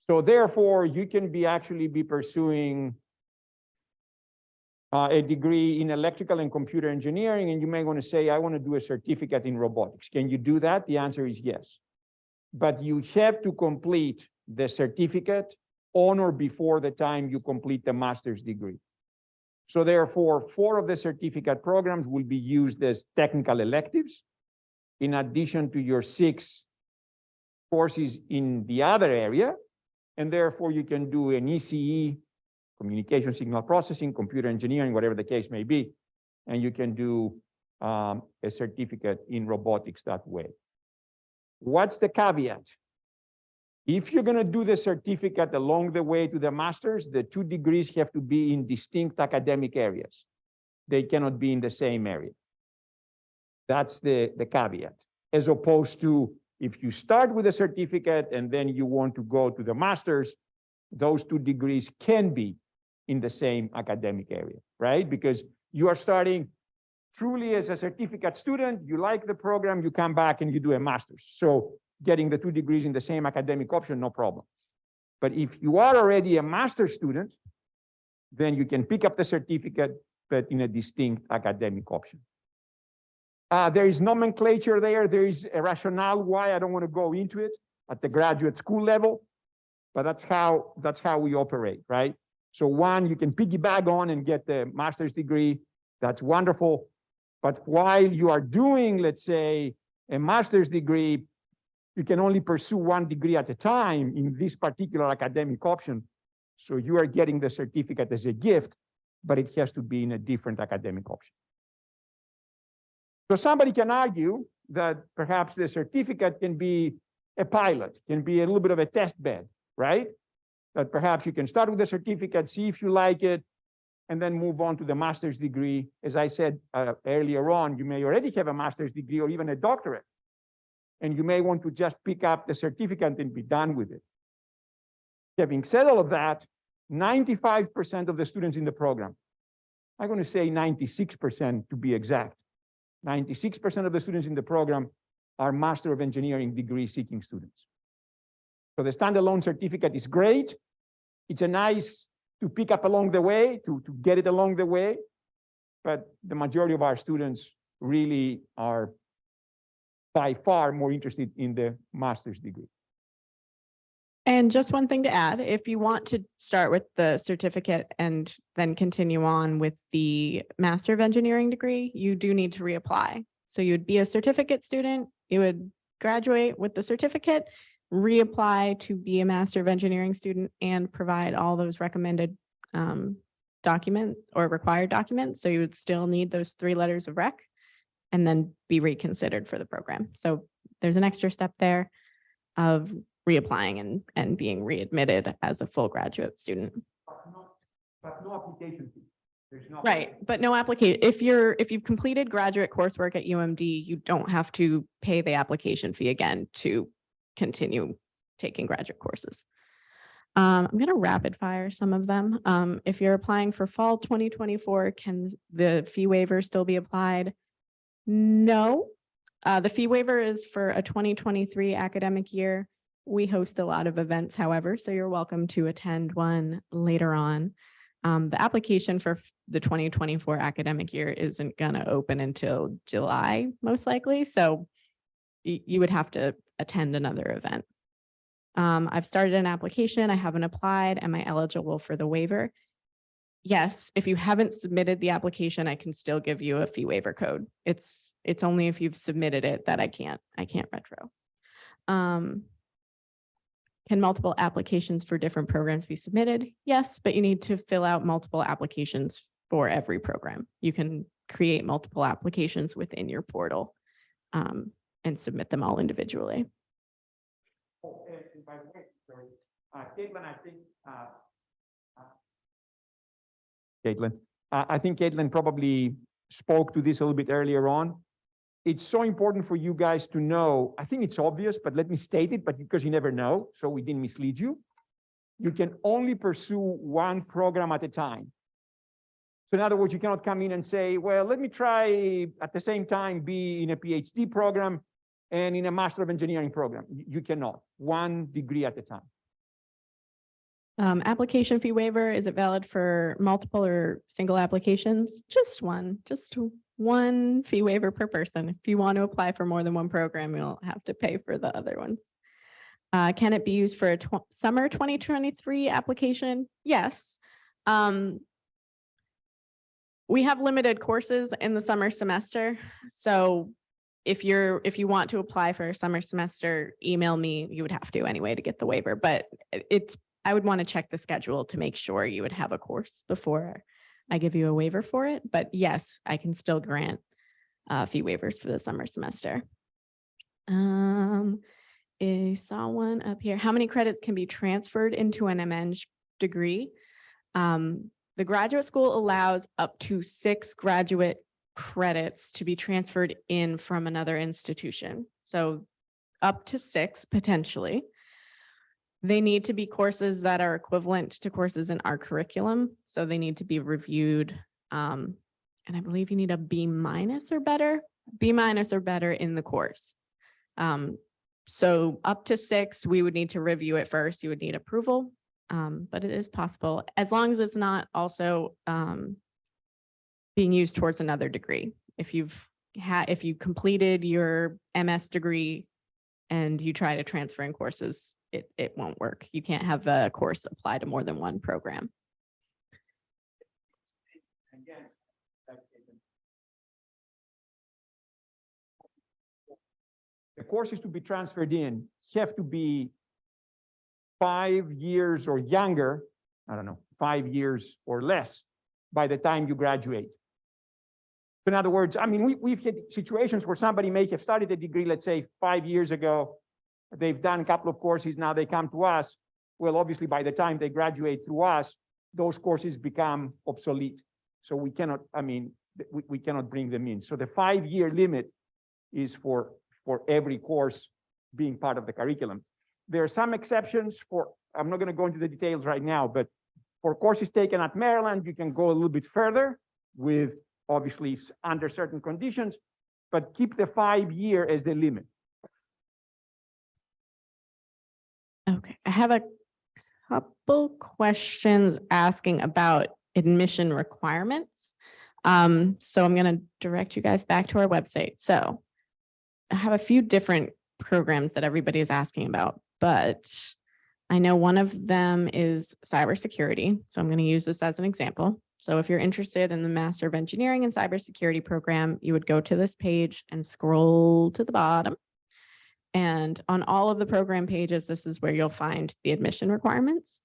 So therefore, you can actually be pursuing a degree in electrical and computer engineering, and you may want to say, I want to do a certificate in robotics. Can you do that? The answer is yes. But you have to complete the certificate on or before the time you complete the master's degree. So therefore, 4 of the certificate programs will be used as technical electives, in addition to your 6 courses in the other area. And therefore, you can do an ECE, communication signal processing, computer engineering, whatever the case may be. And you can do a certificate in robotics that way. What's the caveat? If you're going to do the certificate along the way to the master's, the 2 degrees have to be in distinct academic areas. They cannot be in the same area. That's the caveat. As opposed to if you start with a certificate and then you want to go to the master's, those 2 degrees can be in the same academic area, right? Because you are starting truly as a certificate student, you like the program, you come back and you do a master's. So getting the 2 degrees in the same academic option, no problem. But if you are already a master's student, then you can pick up the certificate, but in a distinct academic option. There is nomenclature there. There is a rationale why. I don't want to go into it at the graduate school level, but that's how we operate, right? So one, you can piggyback on and get the master's degree. That's wonderful. But while you are doing, let's say, a master's degree, you can only pursue 1 degree at a time in this particular academic option. So you are getting the certificate as a gift, but it has to be in a different academic option. So somebody can argue that perhaps the certificate can be a pilot, can be a little bit of a test bed, right? That perhaps you can start with the certificate, see if you like it, and then move on to the master's degree. As I said earlier on, you may already have a master's degree or even a doctorate, and you may want to just pick up the certificate and be done with it. Having said all of that, 95% of the students in the program, I'm going to say 96% to be exact, 96% of the students in the program are Master of Engineering degree seeking students. So the standalone certificate is great. It's a nice to pick up along the way, to get it along the way. But the majority of our students really are by far more interested in the master's degree. And just one thing to add, if you want to start with the certificate and then continue on with the Master of Engineering degree, you do need to reapply. So you would be a certificate student, you would graduate with the certificate, reapply to be a Master of Engineering student and provide all those recommended documents or required documents. So you would still need those 3 letters of rec and then be reconsidered for the program. So there's an extra step there of reapplying and being readmitted as a full graduate student. But no application fee. There's no. Right, but no application. If you've completed graduate coursework at UMD, you don't have to pay the application fee again to continue taking graduate courses. I'm going to rapid fire some of them. If you're applying for fall 2024, can the fee waiver still be applied? No. The fee waiver is for a 2023 academic year. We host a lot of events, however, so you're welcome to attend one later on. The application for the 2024 academic year isn't going to open until July, most likely. So you would have to attend another event. I've started an application. I haven't applied. Am I eligible for the waiver? Yes. If you haven't submitted the application, I can still give you a fee waiver code. It's only if you've submitted it that I can't retro. Can multiple applications for different programs be submitted? Yes, but you need to fill out multiple applications for every program. You can create multiple applications within your portal and submit them all individually. Oh, and by the way, sorry, Caitlin, I think, I think Caitlin probably spoke to this a little bit earlier on. It's so important for you guys to know, I think it's obvious, but let me state it, but because you never know, so we didn't mislead you. You can only pursue one program at a time. So in other words, you cannot come in and say, well, let me try at the same time be in a PhD program and in a Master of Engineering program. You cannot, one degree at a time. Application fee waiver, is it valid for multiple or single applications? Just one fee waiver per person. If you want to apply for more than one program, you'll have to pay for the other ones. Can it be used for a summer 2023 application? Yes. We have limited courses in the summer semester. So if you want to apply for a summer semester, email me. You would have to anyway to get the waiver, but I would want to check the schedule to make sure you would have a course before I give you a waiver for it. But yes, I can still grant fee waivers for the summer semester. I saw one up here. How many credits can be transferred into an MAGE degree? The graduate school allows up to 6 graduate credits to be transferred in from another institution. So up to 6 potentially. They need to be courses that are equivalent to courses in our curriculum. So they need to be reviewed. And I believe you need a B- or better, B- or better in the course. So up to 6, we would need to review it first. You would need approval, but it is possible as long as it's not also being used towards another degree. If you completed your MS degree and you try to transfer in courses, it won't work. You can't have a course apply to more than one program. Again, the courses to be transferred in have to be 5 years or younger, I don't know, 5 years or less by the time you graduate. In other words, I mean, we've had situations where somebody may have started a degree, let's say 5 years ago. They've done a couple of courses, now they come to us. Well, obviously, by the time they graduate through us, those courses become obsolete. So we cannot, I mean, we cannot bring them in. So the 5-year limit is for every course being part of the curriculum. there are some exceptions for, I'm not going to go into the details right now, but for courses taken at Maryland, you can go a little bit further with obviously under certain conditions, but keep the 5-year as the limit. Okay, I have a couple questions asking about admission requirements. So I'm going to direct you guys back to our website. So I have a few different programs that everybody is asking about, but I know one of them is cybersecurity. So I'm going to use this as an example. So if you're interested in the Master of Engineering and Cybersecurity program, you would go to this page and scroll to the bottom. And on all of the program pages, this is where you'll find the admission requirements.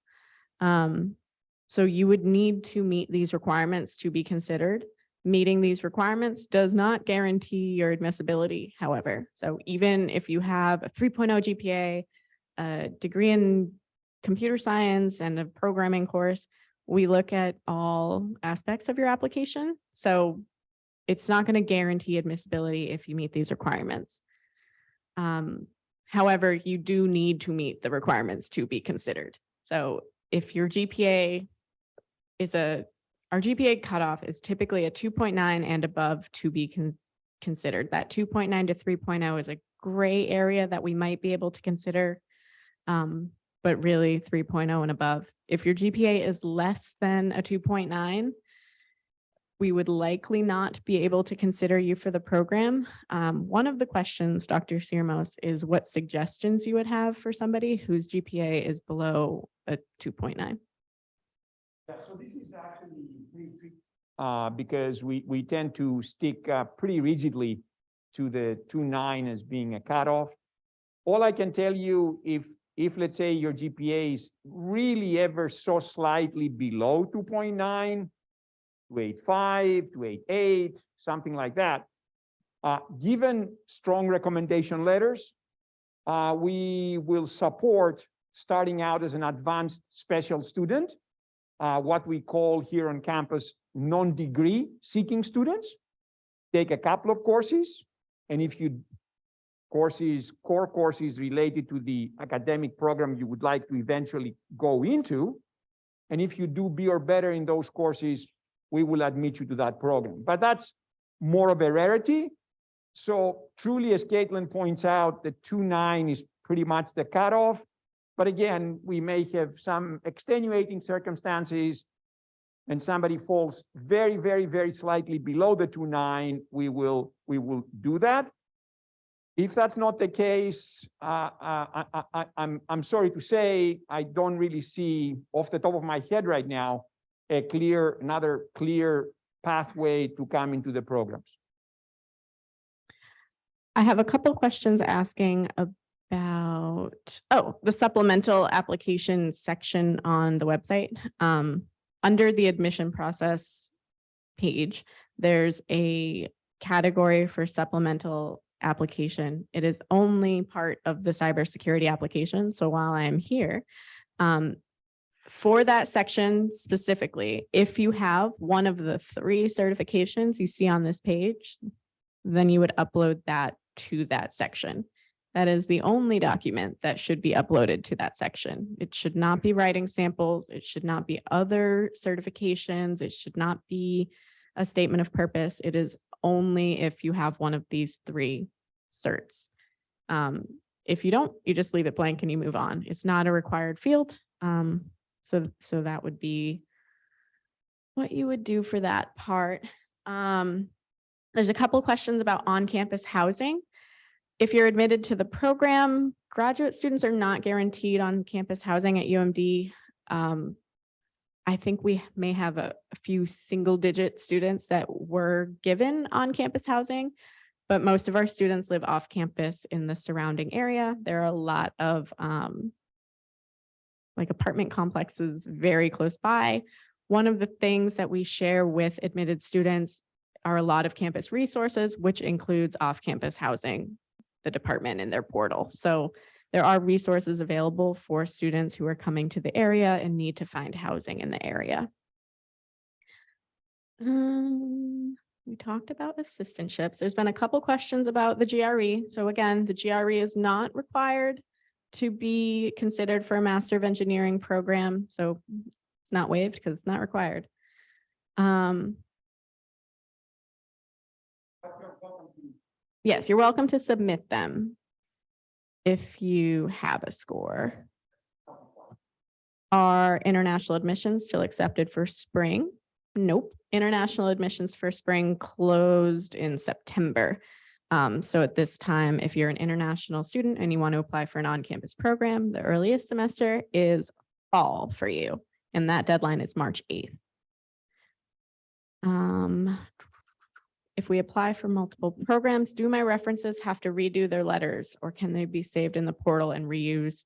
So you would need to meet these requirements to be considered. Meeting these requirements does not guarantee your admissibility, however. So even if you have a 3.0 GPA, a degree in computer science and a programming course, we look at all aspects of your application. So it's not going to guarantee admissibility if you meet these requirements. However, you do need to meet the requirements to be considered. So if your GPA is our GPA cutoff is typically a 2.9 and above to be considered. That 2.9 to 3.0 is a gray area that we might be able to consider, but really 3.0 and above. If your GPA is less than a 2.9, we would likely not be able to consider you for the program. One of the questions, Dr. Sirmos, is what suggestions you would have for somebody whose GPA is below a 2.9. Yeah, so this is actually pretty tricky because we tend to stick pretty rigidly to the 2.9 as being a cutoff. All I can tell you, if let's say your GPA is really ever so slightly below 2.9, 2.85, 2.88, something like that, given strong recommendation letters, we will support starting out as an advanced special student, what we call here on campus non-degree seeking students. Take a couple of courses, and if you core courses related to the academic program you would like to eventually go into, and if you do B or better in those courses, we will admit you to that program. But that's more of a rarity. So truly, as Caitlin points out, the 2.9 is pretty much the cutoff. But again, we may have some extenuating circumstances and somebody falls very, very, very slightly below the 2.9, we will do that. If that's not the case, I'm sorry to say, I don't really see off the top of my head right now, another clear pathway to come into the programs. I have a couple questions asking about, the supplemental application section on the website. Under the admission process page, there's a category for supplemental application. It is only part of the cybersecurity application. So while I'm here, for that section specifically, if you have one of the 3 certifications you see on this page, then you would upload that to that section. That is the only document that should be uploaded to that section. It should not be writing samples. It should not be other certifications. It should not be a statement of purpose. It is only if you have one of these 3 certs. If you don't, you just leave it blank and you move on. It's not a required field. So that would be what you would do for that part. There's a couple questions about on-campus housing. If you're admitted to the program, graduate students are not guaranteed on-campus housing at UMD. I think we may have a few single-digit students that were given on-campus housing, but most of our students live off-campus in the surrounding area. There are a lot of like apartment complexes very close by. One of the things that we share with admitted students are a lot of campus resources, which includes off-campus housing, the department in their portal. So there are resources available for students who are coming to the area and need to find housing in the area. We talked about assistantships. There's been a couple questions about the GRE. So again, the GRE is not required to be considered for a Master of Engineering program, so it's not waived because it's not required. Yes, you're welcome to submit them if you have a score. Are international admissions still accepted for spring? Nope. International admissions for spring closed in September. So at this time, if you're an international student and you want to apply for an on-campus program, the earliest semester is fall for you, and that deadline is March 8th. If we apply for multiple programs, do my references have to redo their letters, or can they be saved in the portal and reused?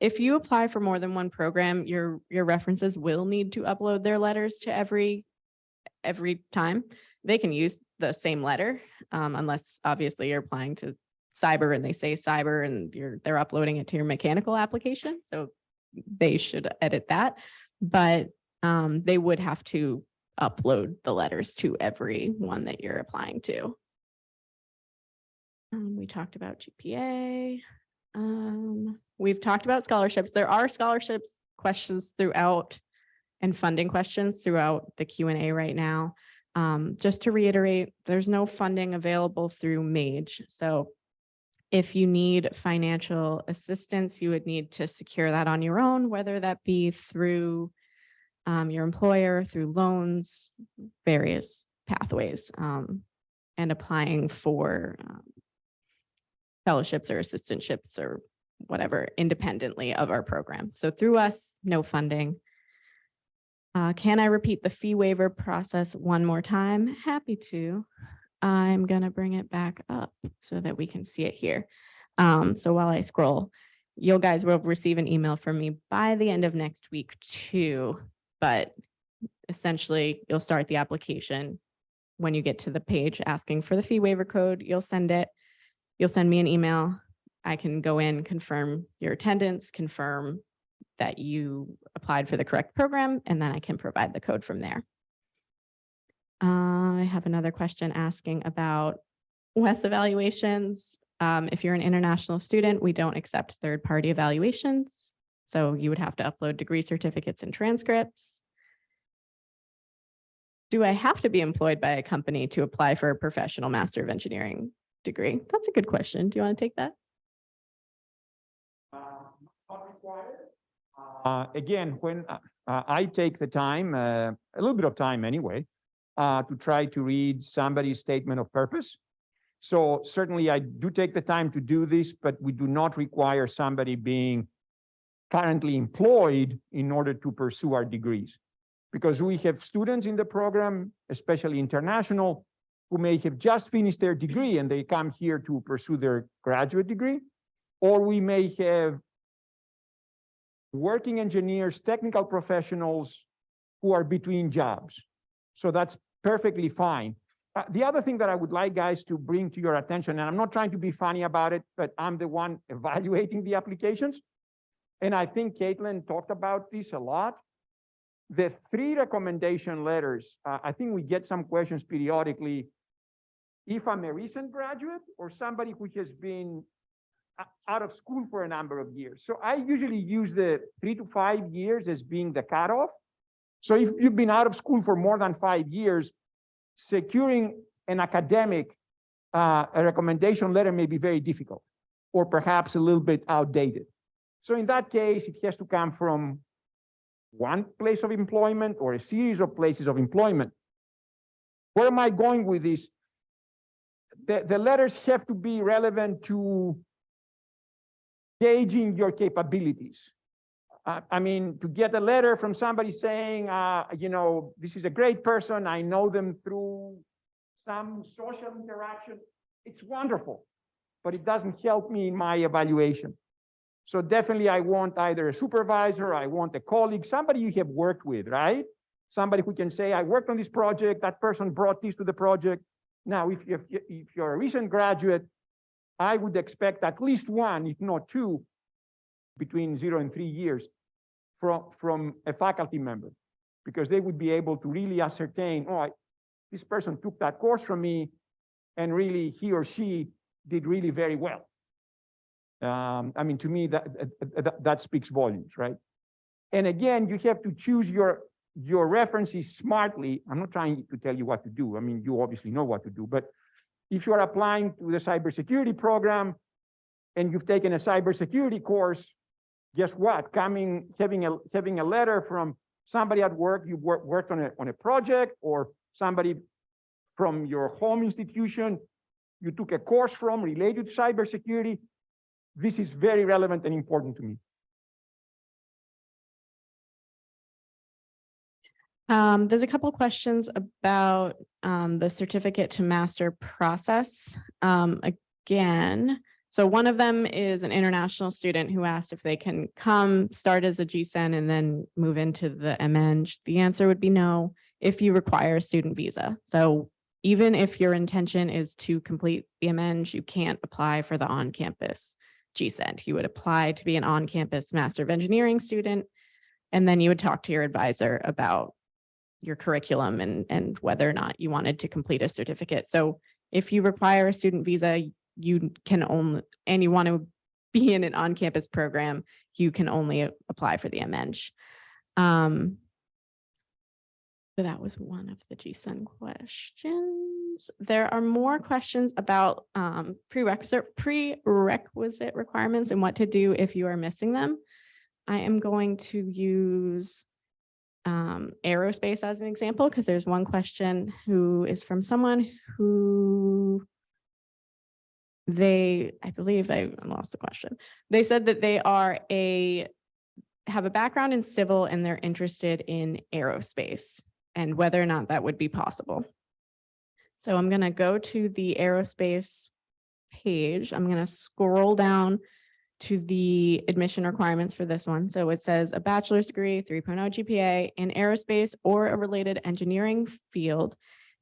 If you apply for more than one program, your references will need to upload their letters to every time. They can use the same letter, unless obviously you're applying to cyber and they say cyber and they're uploading it to your mechanical application. So they should edit that, but they would have to upload the letters to every one that you're applying to. We talked about GPA. We've talked about scholarships. There are scholarships questions throughout and funding questions throughout the Q&A right now. Just to reiterate, there's no funding available through MAGE. So if you need financial assistance, you would need to secure that on your own, whether that be through your employer, through loans, various pathways, and applying for fellowships or assistantships or whatever independently of our program. So through us, no funding. Can I repeat the fee waiver process one more time? Happy to. I'm going to bring it back up so that we can see it here. So while I scroll, you guys will receive an email from me by the end of next week too. But essentially, you'll start the application. When you get to the page asking for the fee waiver code, you'll send it. You'll send me an email. I can go in, confirm your attendance, confirm that you applied for the correct program, and then I can provide the code from there. I have another question asking about WES evaluations. If you're an international student, we don't accept third-party evaluations. So you would have to upload degree certificates and transcripts. Do I have to be employed by a company to apply for a professional Master of Engineering degree? That's a good question. Do you want to take that? Not required. Again, when I take the time, a little bit of time anyway, to try to read somebody's statement of purpose. So certainly I do take the time to do this, but we do not require somebody being currently employed in order to pursue our degrees. Because we have students in the program, especially international, who may have just finished their degree and they come here to pursue their graduate degree. Or we may have working engineers, technical professionals who are between jobs. So that's perfectly fine. The other thing that I would like guys to bring to your attention, and I'm not trying to be funny about it, but I'm the one evaluating the applications. And I think Caitlin talked about this a lot. The 3 recommendation letters, I think we get some questions periodically. If I'm a recent graduate or somebody who has been out of school for a number of years. So I usually use the 3 to 5 years as being the cutoff. So if you've been out of school for more than 5 years, securing an academic, a recommendation letter may be very difficult or perhaps a little bit outdated. So in that case, it has to come from one place of employment or a series of places of employment. Where am I going with this? The letters have to be relevant to gauging your capabilities. I mean, to get a letter from somebody saying, you know, this is a great person, I know them through some social interaction, it's wonderful, but it doesn't help me in my evaluation. So definitely I want either a supervisor, I want a colleague, somebody you have worked with, right? Somebody who can say, I worked on this project, that person brought this to the project. Now, if you're a recent graduate, I would expect at least 1, if not 2, between 0 and 3 years from a faculty member, because they would be able to really ascertain, oh, this person took that course from me and really he or she did really very well. I mean, to me, that speaks volumes, right? And again, you have to choose your references smartly. I'm not trying to tell you what to do. I mean, you obviously know what to do, but if you're applying to the cybersecurity program and you've taken a cybersecurity course, guess what? Having a letter from somebody at work you worked on a project, or somebody from your home institution you took a course from related to cybersecurity. This is very relevant and important to me. There's a couple questions about the certificate to master process. Again, so one of them is an international student who asked if they can come start as a GSEN and then move into the MAGE. The answer would be no, if you require a student visa. So even if your intention is to complete the MAGE, you can't apply for the on-campus GSEN. You would apply to be an on-campus Master of Engineering student, and then you would talk to your advisor about your curriculum and whether or not you wanted to complete a certificate. So if you require a student visa, you can only, and you want to be in an on-campus program, you can only apply for the MAGE. So that was one of the GSEN questions. There are more questions about prerequisite requirements and what to do if you are missing them. I am going to use aerospace as an example, because there's one question who is from someone who I believe I lost the question. They said that they have a background in civil and they're interested in aerospace and whether or not that would be possible. So I'm going to go to the aerospace page. I'm going to scroll down to the admission requirements for this one. So it says a bachelor's degree, 3.0 GPA in aerospace or a related engineering field.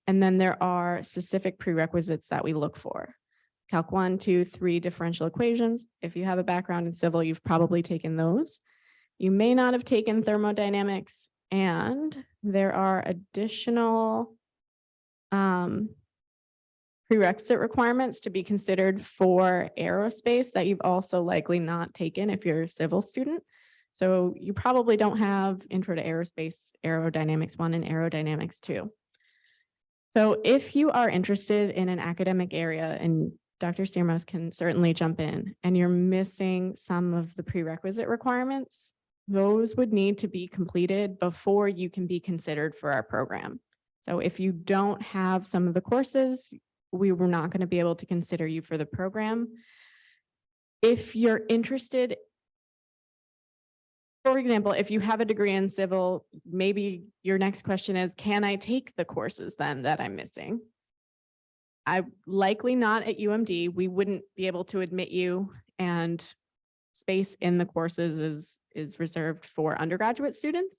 And then there are specific prerequisites that we look for. Calc 1, 2, 3 differential equations. If you have a background in civil, you've probably taken those. You may not have taken thermodynamics, and there are additional prerequisite requirements to be considered for aerospace that you've also likely not taken if you're a civil student. So you probably don't have Intro to Aerospace, Aerodynamics 1 and Aerodynamics 2. So if you are interested in an academic area, and Dr. Sirmos can certainly jump in, and you're missing some of the prerequisite requirements, those would need to be completed before you can be considered for our program. So if you don't have some of the courses, we were not going to be able to consider you for the program. If you're interested, for example, if you have a degree in civil, maybe your next question is, can I take the courses then that I'm missing? I likely not at UMD. We wouldn't be able to admit you, and space in the courses is reserved for undergraduate students,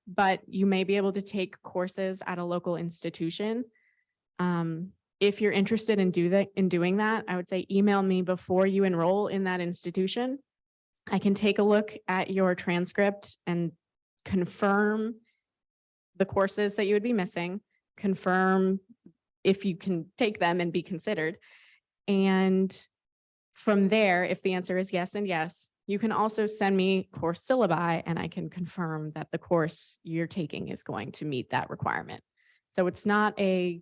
but you may be able to take courses at a local institution. If you're interested in doing that, I would say email me before you enroll in that institution. I can take a look at your transcript and confirm the courses that you would be missing, confirm if you can take them and be considered. And from there, if the answer is yes and yes, you can also send me course syllabi and I can confirm that the course you're taking is going to meet that requirement. So it's not a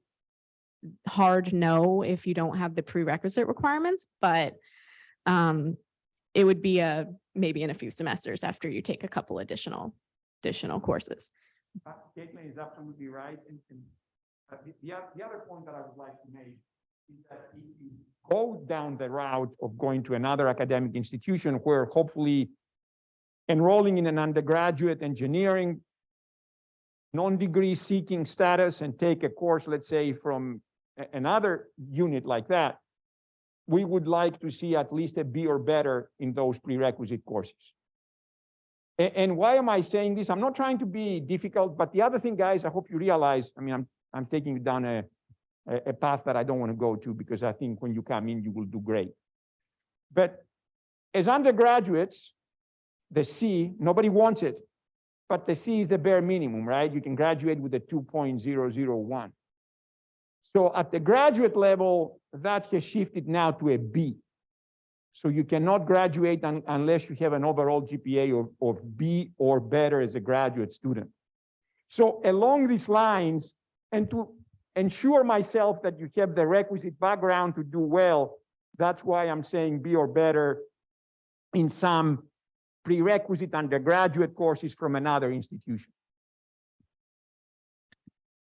hard no if you don't have the prerequisite requirements, but it would be maybe in a few semesters after you take a couple additional courses. Caitlin is absolutely right. And the other point that I would like to make is that if you go down the route of going to another academic institution where hopefully enrolling in an undergraduate engineering non-degree seeking status and take a course, let's say from another unit like that, we would like to see at least a B or better in those prerequisite courses. And why am I saying this? I'm not trying to be difficult, but the other thing, guys, I hope you realize, I mean, I'm taking you down a path that I don't want to go to, because I think when you come in, you will do great. But as undergraduates, the C, nobody wants it, but the C is the bare minimum, right? You can graduate with a 2.001. So at the graduate level, that has shifted now to a B. So you cannot graduate unless you have an overall GPA of B or better as a graduate student. So along these lines, and to ensure myself that you have the requisite background to do well, that's why I'm saying B or better in some prerequisite undergraduate courses from another institution.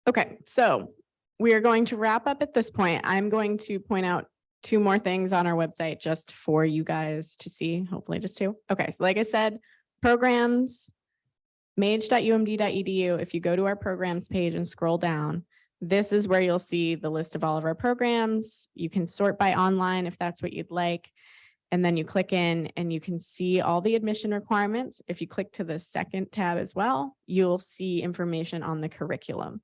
Okay, so we are going to wrap up at this point. I'm going to point out two more things on our website just for you guys to see, hopefully just two. Okay, so like I said, programs, mage.umd.edu. If you go to our programs page and scroll down, this is where you'll see the list of all of our programs. You can sort by online if that's what you'd like. And then you click in and you can see all the admission requirements. If you click to the second tab as well, you'll see information on the curriculum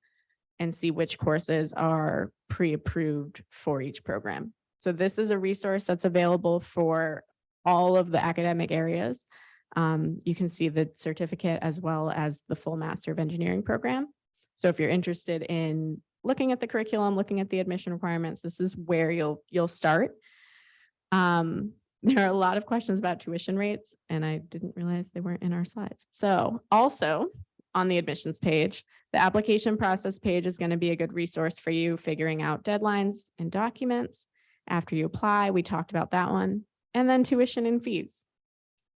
and see which courses are pre-approved for each program. So this is a resource that's available for all of the academic areas. You can see the certificate as well as the full Master of Engineering program. So if you're interested in looking at the curriculum, looking at the admission requirements, this is where you'll start. There are a lot of questions about tuition rates, and I didn't realize they weren't in our slides. So also on the admissions page, the application process page is going to be a good resource for you figuring out deadlines and documents. After you apply, we talked about that one, and then tuition and fees.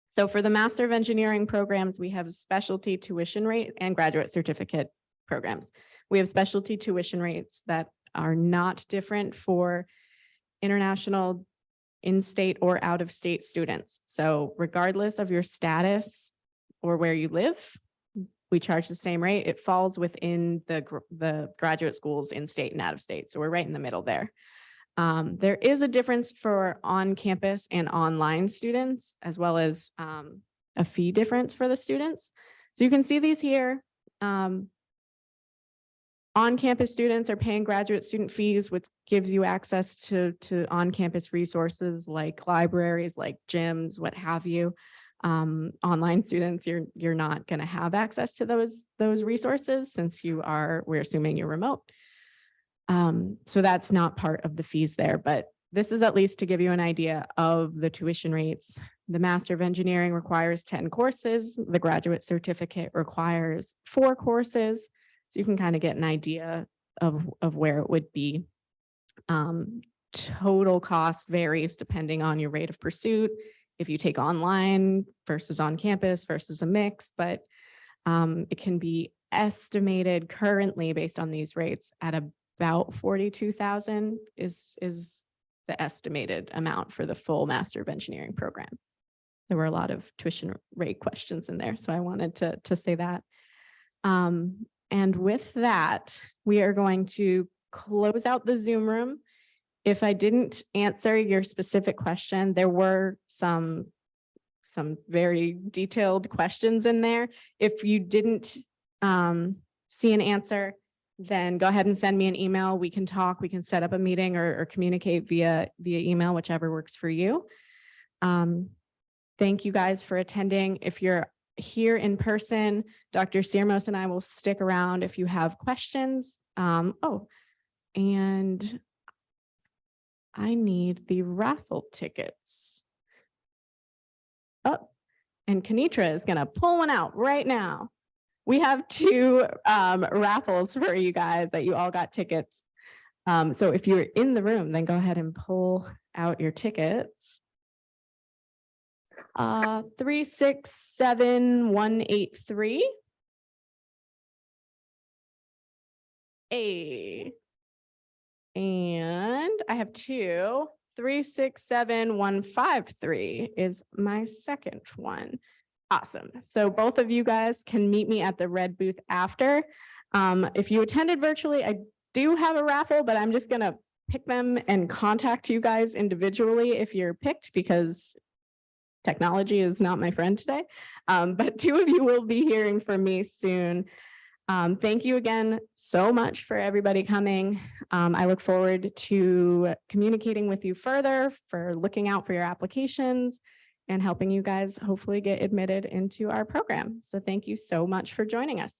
So for the Master of Engineering programs, we have specialty tuition rate and graduate certificate programs. We have specialty tuition rates that are not different for international, in-state or out-of-state students. So regardless of your status or where you live, we charge the same rate. It falls within the graduate schools in-state and out-of-state. So we're right in the middle there. There is a difference for on-campus and online students, as well as a fee difference for the students. So you can see these here. On-campus students are paying graduate student fees, which gives you access to on-campus resources like libraries, like gyms, what have you. Online students, you're not going to have access to those resources since we're assuming you're remote. So that's not part of the fees there, but this is at least to give you an idea of the tuition rates. The Master of Engineering requires 10 courses. The graduate certificate requires 4 courses. So you can kind of get an idea of where it would be. Total cost varies depending on your rate of pursuit. If you take online versus on campus versus a mix, but it can be estimated currently based on these rates at about 42,000 is the estimated amount for the full Master of Engineering program. There were a lot of tuition rate questions in there, so I wanted to say that. And with that, we are going to close out the Zoom room. If I didn't answer your specific question, there were some very detailed questions in there. If you didn't see an answer, then go ahead and send me an email. We can talk, we can set up a meeting or communicate via email, whichever works for you. Thank you guys for attending. If you're here in person, Dr. Sirmos and I will stick around if you have questions. Oh, and I need the raffle tickets. Oh, and Kenitra is going to pull one out right now. We have 2 raffles for you guys that you all got tickets. So if you're in the room, then go ahead and pull out your tickets. 367183. And I have 2. 367153 is my second one. Awesome. So both of you guys can meet me at the red booth after. If you attended virtually, I do have a raffle, but I'm just going to pick them and contact you guys individually if you're picked, because technology is not my friend today. But 2 of you will be hearing from me soon. Thank you again so much for everybody coming. I look forward to communicating with you further, for looking out for your applications and helping you guys hopefully get admitted into our program. So thank you so much for joining us.